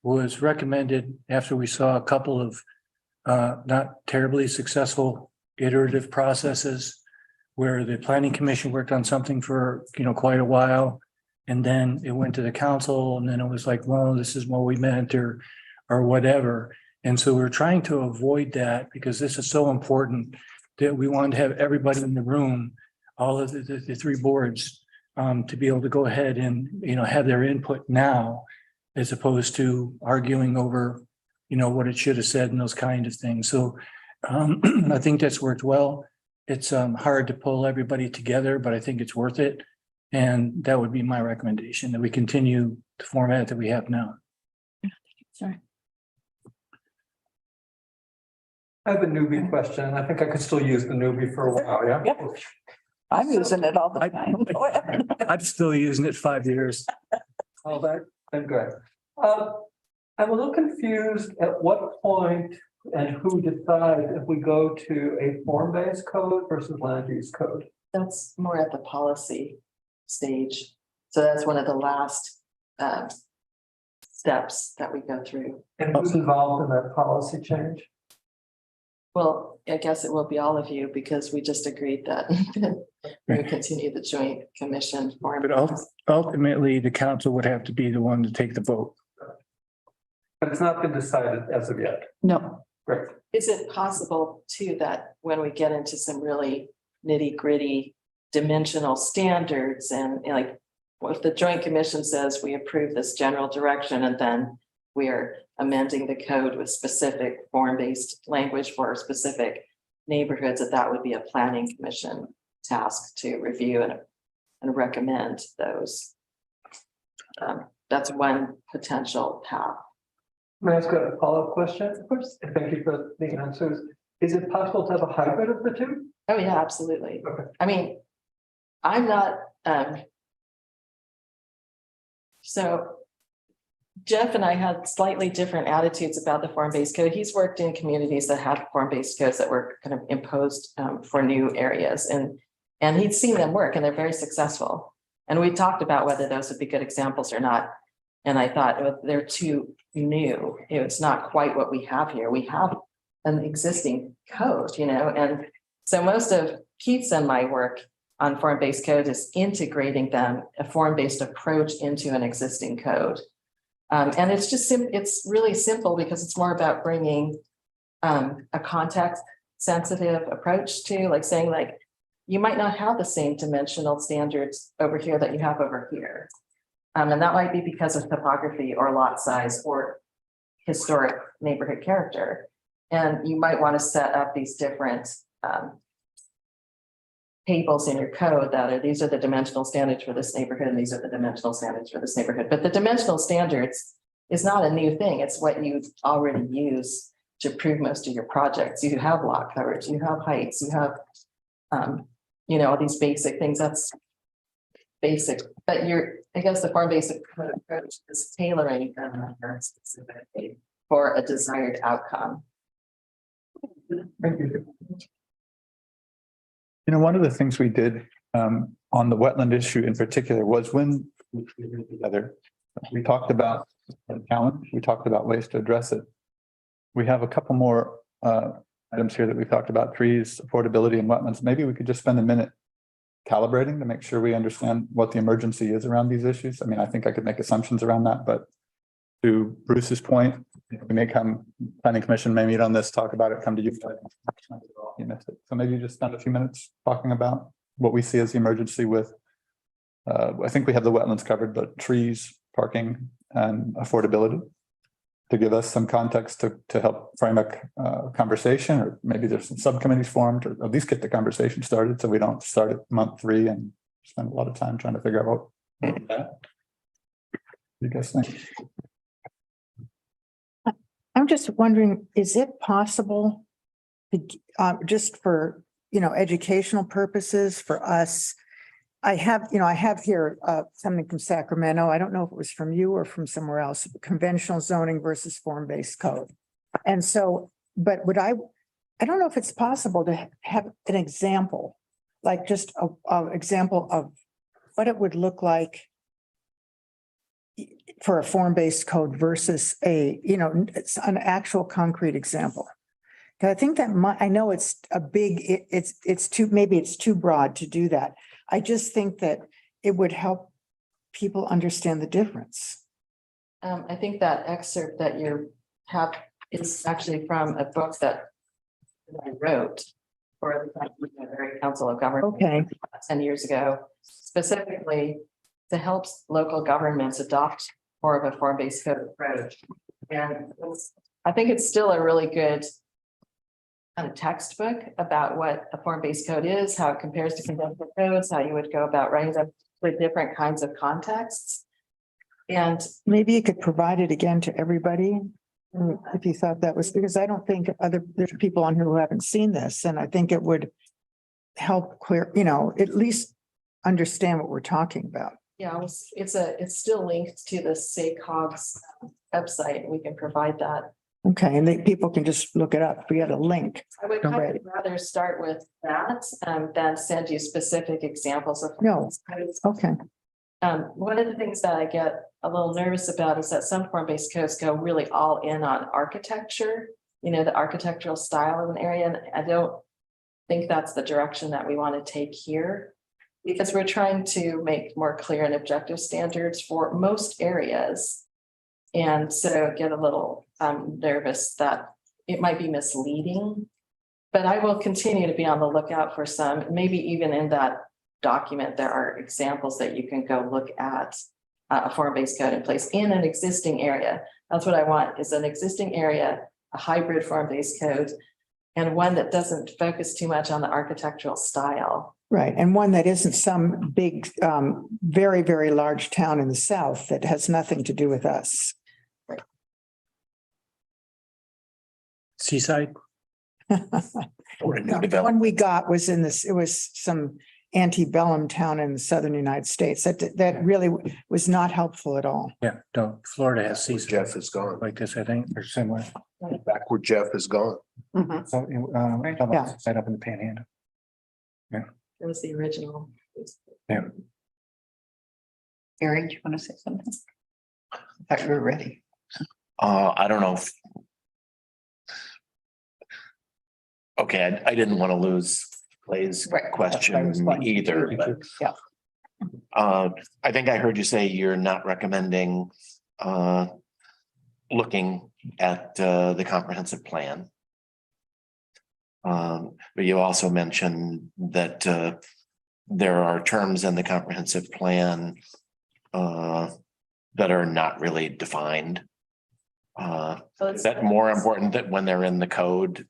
was recommended after we saw a couple of not terribly successful iterative processes where the planning commission worked on something for, quite a while. And then it went to the council, and then it was like, well, this is what we meant or whatever. And so we're trying to avoid that because this is so important that we wanted to have everybody in the room, all of the three boards, to be able to go ahead and, have their input now, as opposed to arguing over, what it should have said and those kind of things. So I think that's worked well. It's hard to pull everybody together, but I think it's worth it. And that would be my recommendation, that we continue the format that we have now. Sorry. I have a newbie question, and I think I could still use the newbie for a while, yeah? Yeah. I'm using it all the time. I'm still using it 5 years. All that, then good. I'm a little confused at what point and who decides if we go to a form-based code versus land use code. That's more at the policy stage. So that's one of the last steps that we go through. And who's involved in that policy change? Well, I guess it will be all of you because we just agreed that we continue the joint commission form. But ultimately, the council would have to be the one to take the vote. But it's not been decided as of yet. No. Great. Is it possible too that when we get into some really nitty gritty dimensional standards and like, if the Joint Commission says we approve this general direction and then we are amending the code with specific form-based language for specific neighborhoods, that would be a planning commission task to review and recommend those. That's one potential path. May I ask a follow-up question? Of course. Thank you for the answers. Is it possible to have a hybrid of the two? Oh, yeah, absolutely. Okay. I mean, I'm not, so Jeff and I had slightly different attitudes about the form-based code. He's worked in communities that had form-based codes that were kind of imposed for new areas, and he'd seen them work and they're very successful. And we talked about whether those would be good examples or not. And I thought, well, they're too new. It's not quite what we have here. We have an existing code, and so most of Keith's and my work on form-based code is integrating them, a form-based approach into an existing code. And it's just it's really simple because it's more about bringing a context sensitive approach to, like saying, like, you might not have the same dimensional standards over here that you have over here. And that might be because of topography or lot size or historic neighborhood character. And you might want to set up these different tables in your code that are, these are the dimensional standards for this neighborhood, and these are the dimensional standards for this neighborhood. But the dimensional standards is not a new thing. It's what you already use to prove most of your projects. You have lot coverage, you have heights, you have, all these basic things. That's basic, but I guess the form-based approach is tailoring them specifically for a desired outcome. Thank you. One of the things we did on the wetland issue in particular was when we talked about the challenge, we talked about ways to address it. We have a couple more items here that we talked about: trees, affordability, and wetlands. Maybe we could just spend a minute calibrating to make sure we understand what the emergency is around these issues. I mean, I think I could make assumptions around that, but to Bruce's point, we may planning commission may meet on this, talk about it, come to you. You missed it. So maybe you just spend a few minutes talking about what we see as the emergency with, I think we have the wetlands covered, but trees, parking, and affordability, to give us some context to help frame a conversation, or maybe there's some subcommittees formed, or at least get the conversation started so we don't start at month 3 and spend a lot of time trying to figure out what you guys think. I'm just wondering, is it possible to, just for, educational purposes for us? I have here something from Sacramento. I don't know if it was from you or from somewhere else, conventional zoning versus form-based code. And so, but I don't know if it's possible to have an example, like just a example of what it would look like for a form-based code versus it's an actual concrete example. I think that I know it's a big, it's too broad to do that. I just think that it would help people understand the difference. I think that excerpt that you have is actually from a book that I wrote for the Area Council of Government. Okay. 10 years ago, specifically to help local governments adopt more of a form-based code approach. And I think it's still a really good kind of textbook about what a form-based code is, how it compares to conventional codes, how you would go about writing them with different kinds of contexts. And maybe you could provide it again to everybody if you thought that was, because I don't think there's people on here who haven't seen this, and I think it would help clear, at least understand what we're talking about. yeah, it's still linked to the SACOG's website. We can provide that. Okay, and people can just look it up. We had a link. I would kind of rather start with that than send you specific examples of. No. Okay. One of the things that I get a little nervous about is that some form-based codes go really all in on architecture, the architectural style of an area. And I don't think that's the direction that we want to take here, because we're trying to make more clear and objective standards for most areas. And so get a little nervous that it might be misleading, but I will continue to be on the lookout for some, maybe even in that document, there are examples that you can go look at a form-based code in place in an existing area. That's what I want, is an existing area, a hybrid form-based code, and one that doesn't focus too much on the architectural style. Right, and one that isn't some big, very, very large town in the south that has nothing to do with us. Seaside? Or a new The development. one we got was in this, it was some antebellum town in the southern United States. That really was not helpful at all. Yeah, no, Florida has seaside Jeff is gone. like this, I think, or similar. Back where Jeff is gone. Mhm. So, Yeah. set up in the panhandle. It was the original. Aaron, do you want to say something? I thought you were ready. I don't know if. Okay, I didn't want to lose Clay's Right. question either, but. Yeah. I think I heard you say you're not recommending, looking at, the comprehensive plan. But you also mentioned that, there are terms in the comprehensive plan, that are not really defined. Is that more important that when they're in the code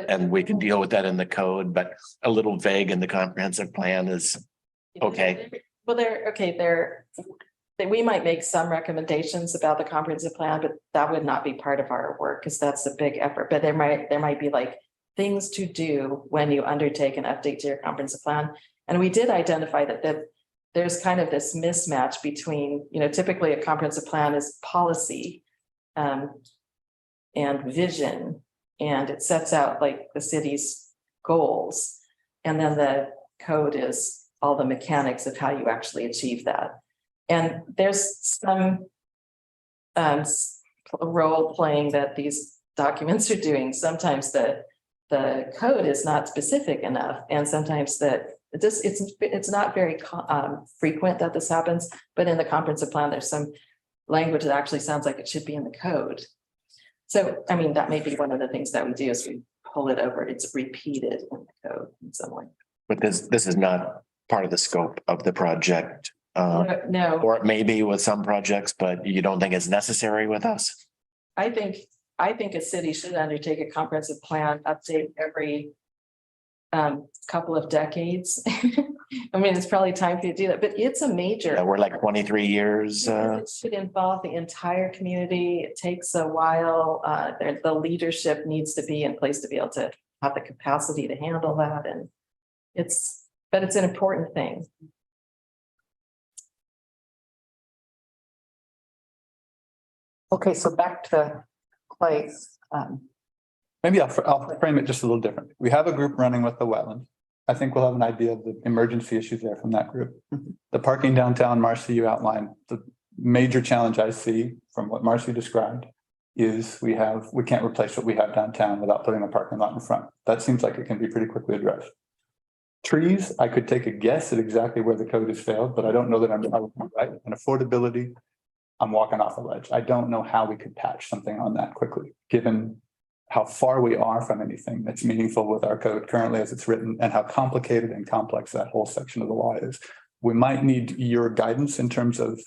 and we can deal with that in the code, but a little vague in the comprehensive plan is okay? Well, we might make some recommendations about the comprehensive plan, but that would not be part of our work because that's a big effort. But there might be like things to do when you undertake an update to your comprehensive plan. And we did identify that there's kind of this mismatch between, typically a comprehensive plan is policy and vision, and it sets out like the city's goals. And then the code is all the mechanics of how you actually achieve that. And there's some role playing that these documents are doing. Sometimes the code is not specific enough, and sometimes it's not very frequent that this happens. But in the comprehensive plan, there's some language that actually sounds like it should be in the code. So, I mean, that may be one of the things that we do is we pull it over. It's repeated in the code in some way. But this is not part of the scope of the project. No, Or it may be with some projects, but you don't think it's necessary with us? I think a city should undertake a comprehensive plan update every couple of decades. I mean, it's probably time for you to do that, but it's a major. Yeah, we're like 23 years. It should involve the entire community. It takes a while. The leadership needs to be in place to be able to have the capacity to handle that. And it's an important thing. Okay, so back to Clay. Maybe I'll frame it just a little different. We have a group running with the wetland. I think we'll have an idea of the emergency issues there from that group. The parking downtown, Marcy, you outlined, the major challenge I see from what Marcy described is we can't replace what we have downtown without putting a parking lot in front. That seems like it can be pretty quickly addressed. Trees, I could take a guess at exactly where the code has failed, but I don't know that I'm right. And affordability, I'm walking off a ledge. I don't know how we could patch something on that quickly, given how far we are from anything that's meaningful with our code currently as it's written and how complicated and complex that whole section of the law is. We might need your guidance in terms of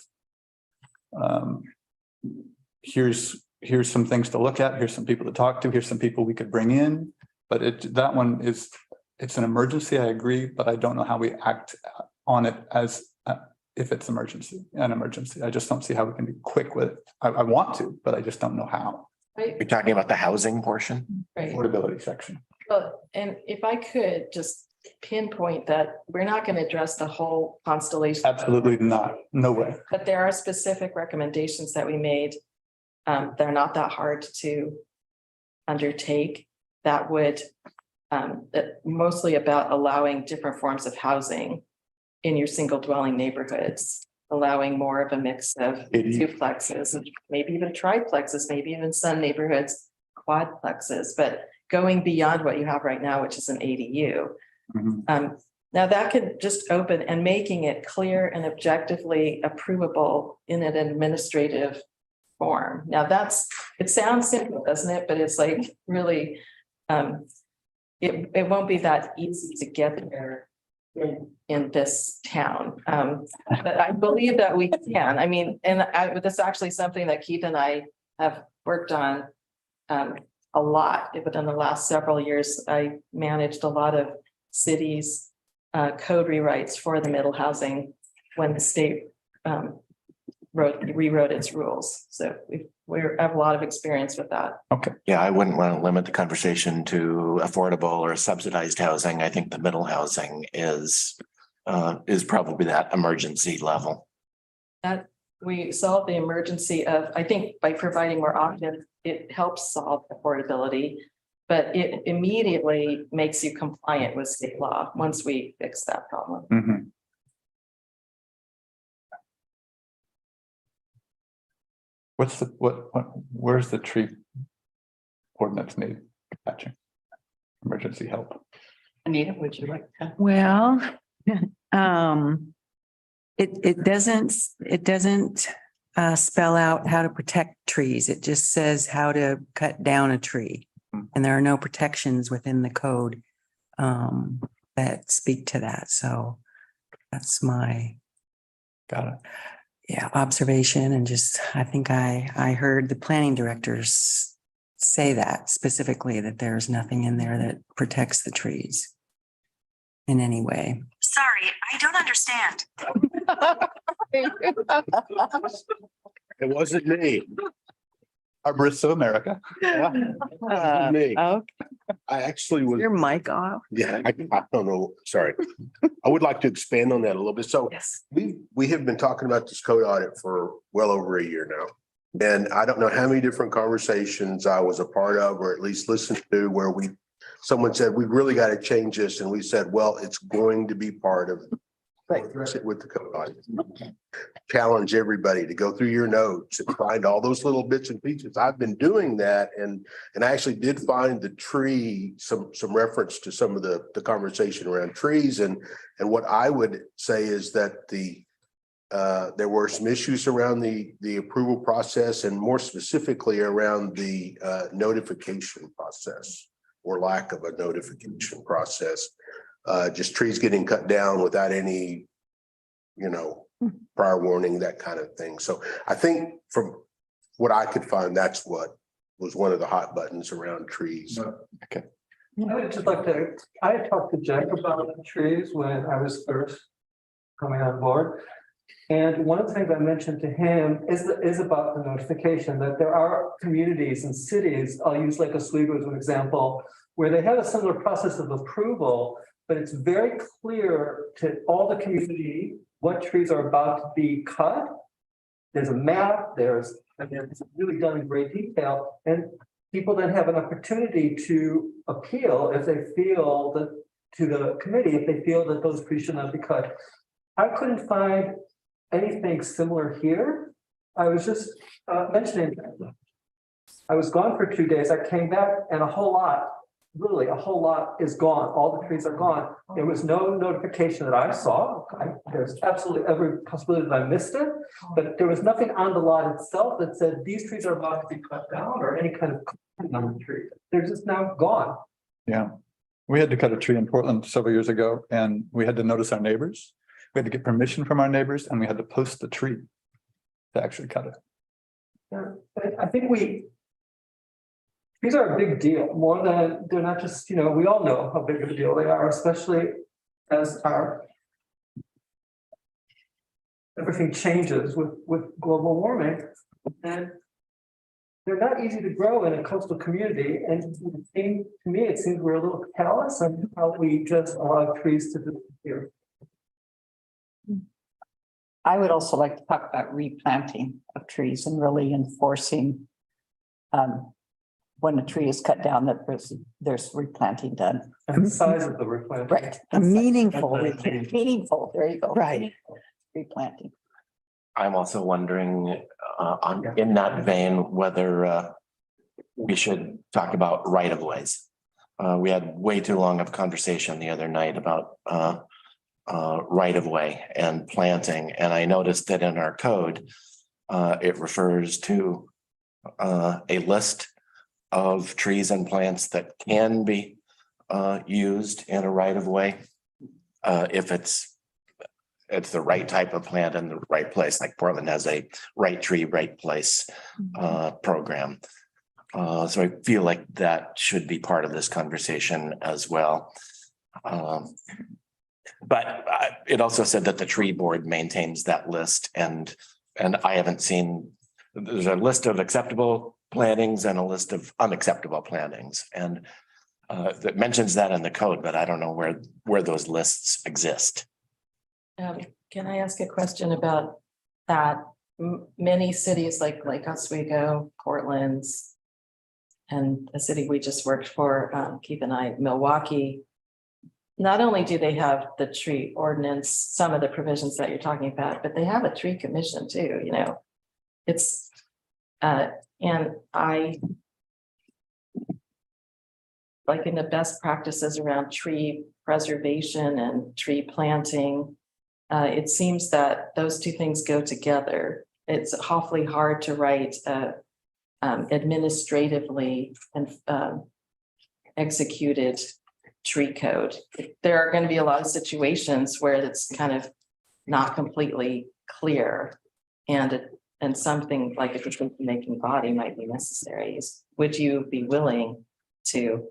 here's some things to look at, here's some people to talk to, here's some people we could bring in. But it's an emergency, I agree, but I don't know how we act on it as if it's an emergency. I just don't see how we can be quick with it. I want to, but I just don't know how. Right. You're talking about the housing portion? Right. Affordability section. Well, and if I could just pinpoint that we're not going to address the whole constellation. Absolutely not. No way. But there are specific recommendations that we made. They're not that hard to undertake. That would mostly about allowing different forms of housing in your single dwelling neighborhoods, allowing more of a mix of duplexes, maybe even triplexes, maybe even some neighborhoods, quadplexes, but going beyond what you have right now, which is an ADU. Mm-hmm. Now that could just open and making it clear and objectively approvable in an administrative form. Now it sounds simple, doesn't it? But it's like really, it won't be that easy to get there in this town. But I believe that we can. I mean, and this is actually something that Keith and I have worked on a lot within the last several years. I managed a lot of cities' code rewrites for the middle housing when the state rewrote its rules. So we have a lot of experience with that. Okay. Yeah, I wouldn't want to limit the conversation to affordable or subsidized housing. I think the middle housing is probably that emergency level. That we solve the emergency of, I think by providing more options, it helps solve affordability, but it immediately makes you compliant with state law once we fix that problem. Mhm. Where's the tree ordinance need patching? Emergency help. Anita, would you like to? Well, it doesn't spell out how to protect trees. It just says how to cut down a tree. And there are no protections within the code that speak to that. So that's my Got it. observation. And just, I think I heard the planning directors say that specifically, that there's nothing in there that protects the trees in any way. Sorry, I don't understand. It wasn't me. Arborists of America. It wasn't me. Okay, I actually was. your mic off. Yeah, I don't know. Sorry. I would like to expand on that a little bit. So Yes. we have been talking about this code audit for well over a year now. And I don't know how many different conversations I was a part of, or at least listened to, where someone said, we really got to change this. And we said, well, it's going to be part of. Address it with the code audit. Challenge everybody to go through your notes and find all those little bits and pieces. I've been doing that, and I actually did find the tree, some reference to some of the conversation around trees, and what I would say is that there were some issues around the approval process, and more specifically around the notification process, or lack of a notification process. Just trees getting cut down without any, prior warning, that kind of thing. So I think from what I could find, that's what was one of the hot buttons around trees. Okay. I would just like to, I had talked to Jack about the trees when I was first coming on board. And one of the things I mentioned to him is about the notification, that there are communities and cities, I'll use like Oswego as an example, where they have a similar process of approval, but it's very clear to all the community what trees are about to be cut. There's a map, it's really done in great detail, and people then have an opportunity to appeal if they feel that, to the committee, if they feel that those trees should not be cut. I couldn't find anything similar here. I was just mentioning, I was gone for 2 days. I came back and a whole lot is gone. All the trees are gone. There was no notification that I saw. There's absolutely every possibility that I missed it, but there was nothing on the lot itself that said these trees are about to be cut down or any kind of number of trees. They're just now gone. Yeah. We had to cut a tree in Portland several years ago, and we had to notice our neighbors. We had to get permission from our neighbors, and we had to post the tree to actually cut it. Yeah, I think these are a big deal, more than, they're not just, we all know how big of a deal they are, especially as everything changes with global warming. And they're not easy to grow in a coastal community. And to me, it seems we're a little callous on how we just allow trees to disappear. I would also like to talk about replanting of trees and really enforcing when a tree is cut down, that there's replanting done. And the size of the replanting. Right. A meaningful, Meaningful, there you go. Right. Replanting. I'm also wondering, in that vein, whether we should talk about right of ways. We had way too long of conversation the other night about right of way and planting, and I noticed that in our code, it refers to a list of trees and plants that can be used in a right of way. if it's the right type of plant in the right place, like Portland has a right tree, right place program. So I feel like that should be part of this conversation as well. But it also said that the tree board maintains that list, and I haven't seen, there's a list of acceptable plantings and a list of unacceptable plantings, and that mentions that in the code, but I don't know where those lists exist. Can I ask a question about that? Many cities like Lake Oswego, Portland's, and the city we just worked for, Keith and I, Milwaukee. Not only do they have the tree ordinance, some of the provisions that you're talking about, but they have a tree commission too, you know. It's, and I like in the best practices around tree preservation and tree planting. It seems that those two things go together. It's awfully hard to write administratively and executed tree code. There are going to be a lot of situations where it's kind of not completely clear, and something like a decision-making body might be necessary. Would you be willing to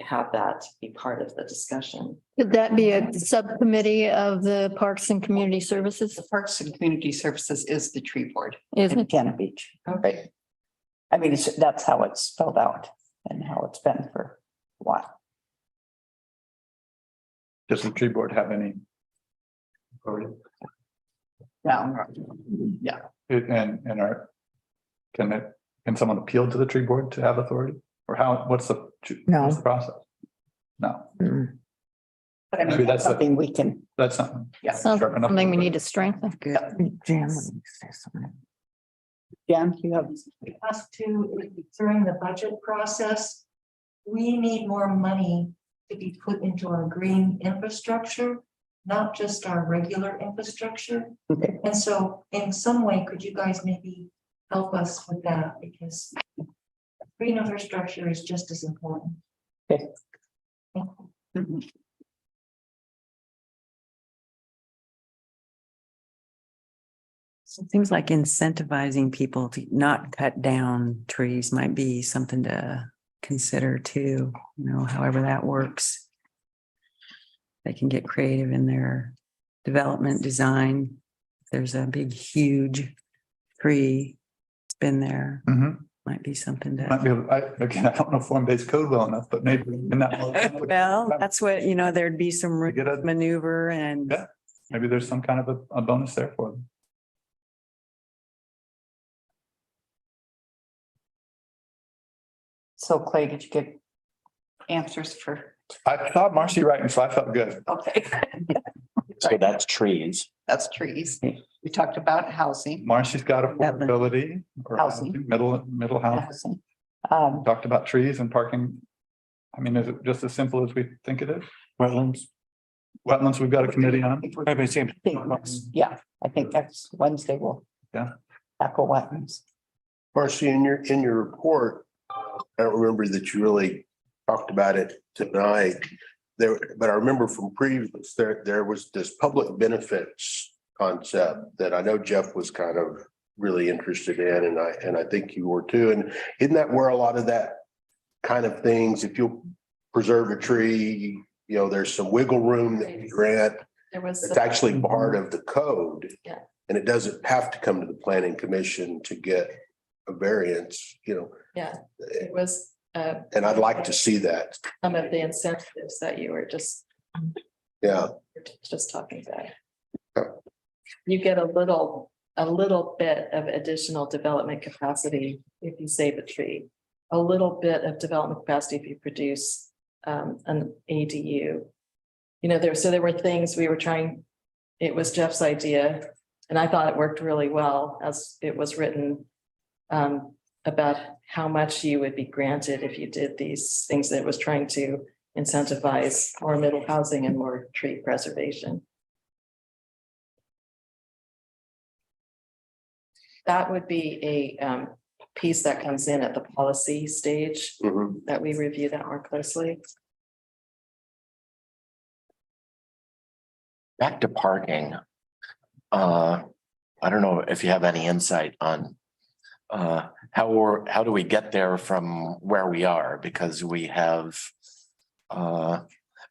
have that be part of the discussion? Could that be a subcommittee of the Parks and Community Services? The Parks and Community Services is the tree board Is in it? Piano Beach. Okay. I mean, that's how it's spelled out and how it's been for a while. Does the tree board have any? Yeah. Can someone appeal to the tree board to have authority? Or what's the process? No. But I mean, Maybe that's something we can, That's something. yeah. Sounds like something we need to strengthen. Jan. Jan, you have. Us to, during the budget process, we need more money to be put into our green infrastructure, not just our regular infrastructure. Okay. And so in some way, could you guys maybe help us with that? Because green infrastructure is just as important. Okay. So it seems like incentivizing people to not cut down trees might be something to consider too, however that works. They can get creative in their development design. If there's a big, huge tree that's been there, might be something to. Might be, I don't know form-based code well enough, but maybe in that. Well, that's what, there'd be some room Get a- to maneuver and. Yeah, maybe there's some kind of a bonus there for them. So Clay, did you get answers for? I saw Marcy writing, so I felt good. Okay. So that's trees. That's trees. We talked about housing. Marcy's got affordability or Housing. middle house. Housing. Talked about trees and parking. I mean, is it just as simple as we think it is? Wetlands, we've got a committee on. Yeah, I think that's Wednesday. We'll. Yeah. Tackle wetlands. Marcy, in your report, I don't remember that you really talked about it tonight there, but I remember from previous, there was this public benefits concept that I know Jeff was kind of really interested in, and I think you were too. And isn't that where a lot of that kind of things, if you'll preserve a tree, there's some wiggle room that you grant. It's actually part of the code. Yeah. And it doesn't have to come to the planning commission to get a variance, Yeah, it was. And I'd like to see that. Some of the incentives that you were just talking about. You get a little bit of additional development capacity if you save a tree. A little bit of development capacity if you produce an ADU. There were things we were trying, it was Jeff's idea, and I thought it worked really well as it was written. About how much you would be granted if you did these things that was trying to incentivize more middle housing and more tree preservation. That would be a piece that comes in at the policy stage that we review that more closely. Back to parking. I don't know if you have any insight on how do we get there from where we are, because we have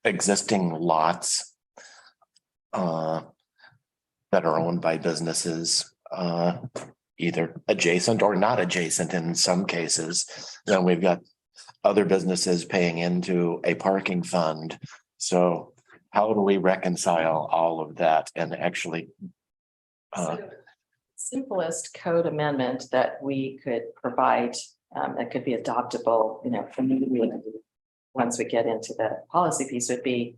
existing lots that are owned by businesses, either adjacent or not adjacent in some cases. Then we've got other businesses paying into a parking fund. So how do we reconcile all of that and actually simplest code amendment that we could provide, that could be adoptable, immediately once we get into the policy piece would be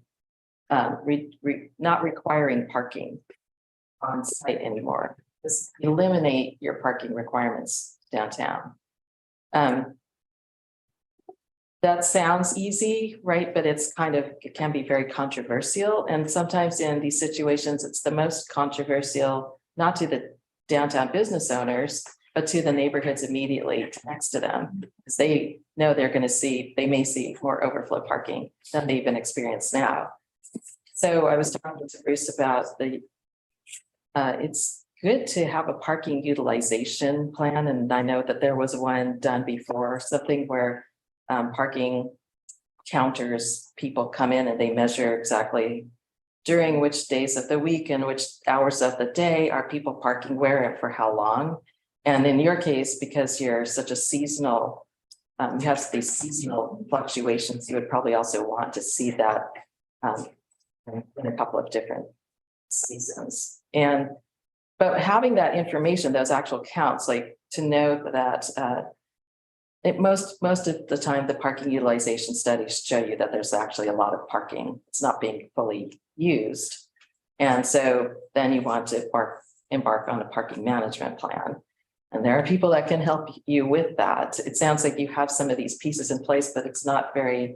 not requiring parking on site anymore. Just eliminate your parking requirements downtown. That sounds easy, right? But it can be very controversial. And sometimes in these situations, it's the most controversial, not to the downtown business owners, but to the neighborhoods immediately next to them. Because they know they may see more overflow parking than they even experience now. So I was talking to Bruce about it's good to have a parking utilization plan. And I know that there was one done before, something where parking counters, people come in and they measure exactly during which days of the week and which hours of the day are people parking where and for how long. And in your case, because you're such a seasonal, you have these seasonal fluctuations, you would probably also want to see that in a couple of different seasons. But having that information, those actual counts, like to know that most of the time, the parking utilization studies show you that there's actually a lot of parking. It's not being fully used. And so then you want to embark on a parking management plan. And there are people that can help you with that. It sounds like you have some of these pieces in place, but it's not very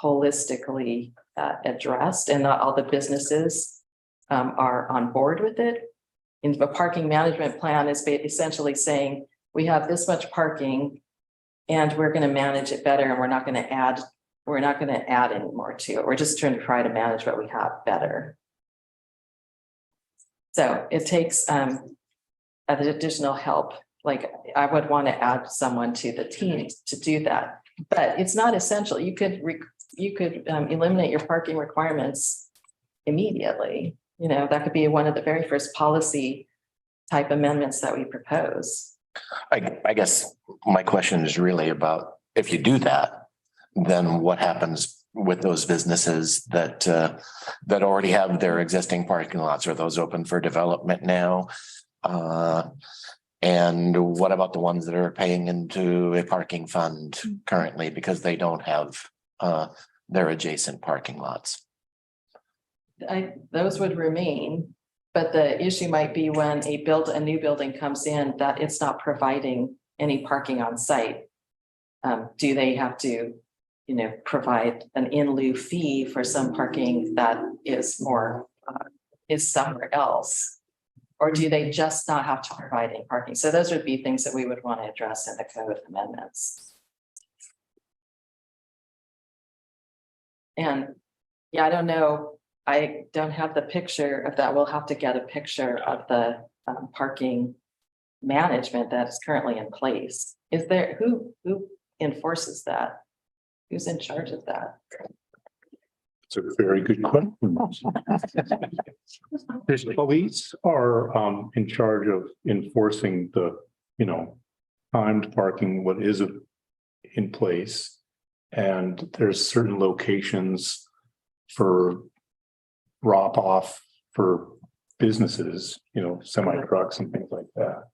holistically addressed, and not all the businesses are on board with it. In the parking management plan is essentially saying, we have this much parking and we're going to manage it better, and we're not going to add any more to it. We're just trying to try to manage what we have better. So it takes additional help. Like I would want to add someone to the team to do that, but it's not essential. You could eliminate your parking requirements immediately. That could be one of the very first policy type amendments that we propose. I guess my question is really about, if you do that, then what happens with those businesses that already have their existing parking lots? Are those open for development now? And what about the ones that are paying into a parking fund currently because they don't have their adjacent parking lots? Those would remain. But the issue might be when a new building comes in that it's not providing any parking on site. Do they have to, provide an in lieu fee for some parking that is is somewhere else? Or do they just not have to provide any parking? So those would be things that we would want to address in the code amendments. And yeah, I don't know. I don't have the picture of that. We'll have to get a picture of the parking management that is currently in place. Is there, who enforces that? Who's in charge of that? It's a very good question. The police are in charge of enforcing the, timed parking, what is in place. And there's certain locations for drop off for businesses, semi trucks and things like that.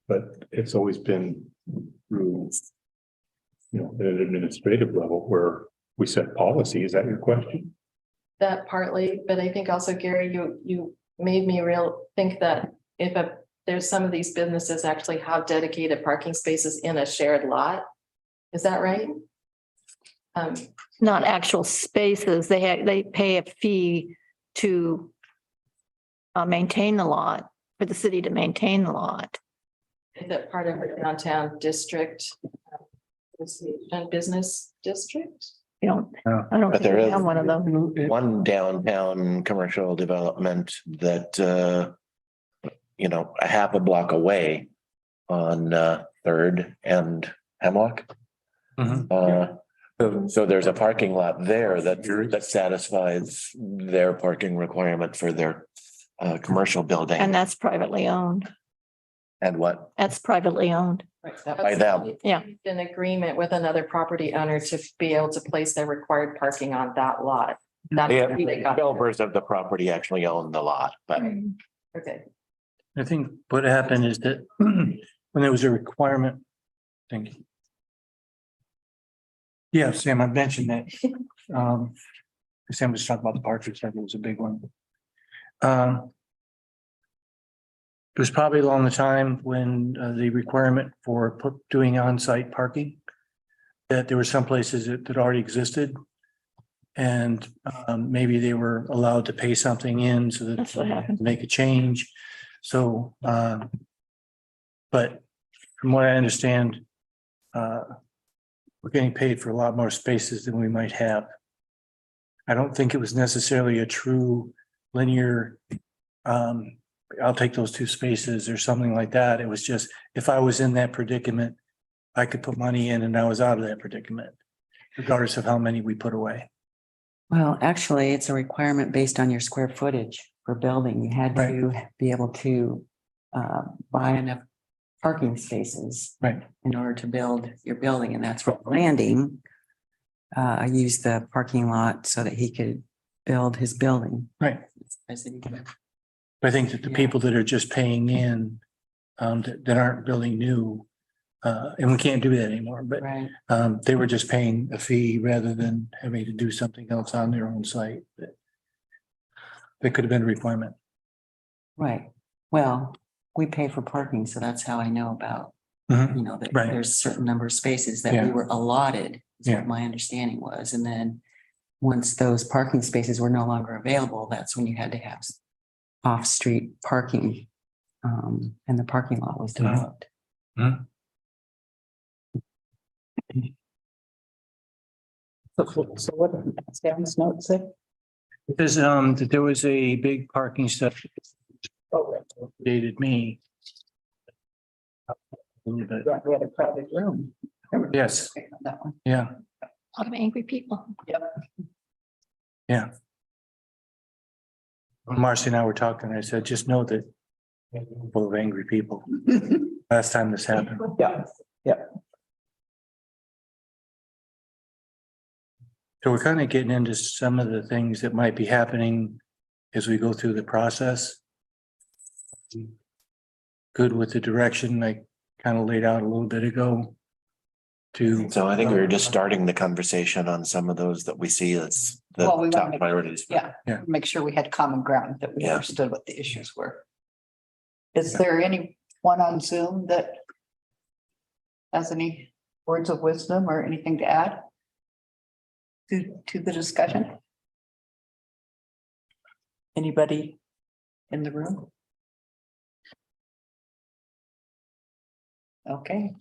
But it's always been through, at an administrative level where we set policy. Is that your question? That partly, but I think also, Gary, you made me think that if there's some of these businesses actually have dedicated parking spaces in a shared lot. Is that right? Not actual spaces. They pay a fee to maintain the lot, for the city to maintain the lot. Is that part of the downtown district business district? You don't, No. I don't But think there we is have one of them. one downtown commercial development that, you know, a half a block away on, Third and Hemlock. So there's a parking lot there that satisfies their parking requirement for their, commercial building. And that's privately owned. And what? That's privately owned. By them. Yeah. An agreement with another property owner to be able to place their required parking on that lot. That's The where they got- developers of the property actually own the lot, but Okay. I think what happened is that when there was a requirement, thank you. Yeah, Sam, I mentioned that. Sam was talking about the parking stuff, it was a big one. It was probably along the time when the requirement for doing on-site parking, that there were some places that already existed. And maybe they were allowed to pay something in so that That's what they had happened. to make a change. So, but from what I understand, we're getting paid for a lot more spaces than we might have. I don't think it was necessarily a true linear, I'll take those 2 spaces or something like that. It was just, if I was in that predicament, I could put money in and I was out of that predicament, regardless of how many we put away. Well, actually, it's a requirement based on your square footage for building. You had to be able to buy enough parking spaces. Right. In order to build your building, and that's what landing. I used the parking lot so that he could build his building. Right. I think that the people that are just paying in, that aren't building new, and we can't do that anymore, but they were just paying a fee rather than having to do something else on their own site. That could have been a requirement. Right. Well, we pay for parking, so that's how I know about, Mhm. you know, that Right. there's a certain number of spaces that Yeah. we were allotted. Is Yeah. what my understanding was. And then once those parking spaces were no longer available, that's when you had to have off-street parking. And the parking lot was developed. So what did Sam's note say? Because that there was a big parking stuff. Dated me. A little bit. We had a crowded room. Yes, That one. yeah, A lot of angry people. Yep. yeah. When Marcy and I were talking, I said, just know that we're full of angry people. Last time this happened. Yeah, yeah. So we're kind of getting into some of the things that might be happening as we go through the process. Good with the direction I kind of laid out a little bit ago. So I think we were just starting the conversation on some of those that we see as the Well, we want to top make- priorities. Yeah, Yeah. make sure we had common ground, that we Yeah. understood what the issues were. Is there anyone on Zoom that has any words of wisdom or anything to add to the discussion? Anybody in the room? Okay.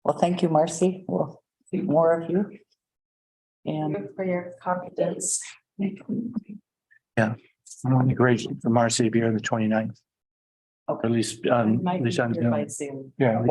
Well, thank you, Marcy. We'll see more of you. And For your confidence. Yeah, I want to great for Marcy to be here on the 29th. Or at least on Zoom. Zoom. Yeah.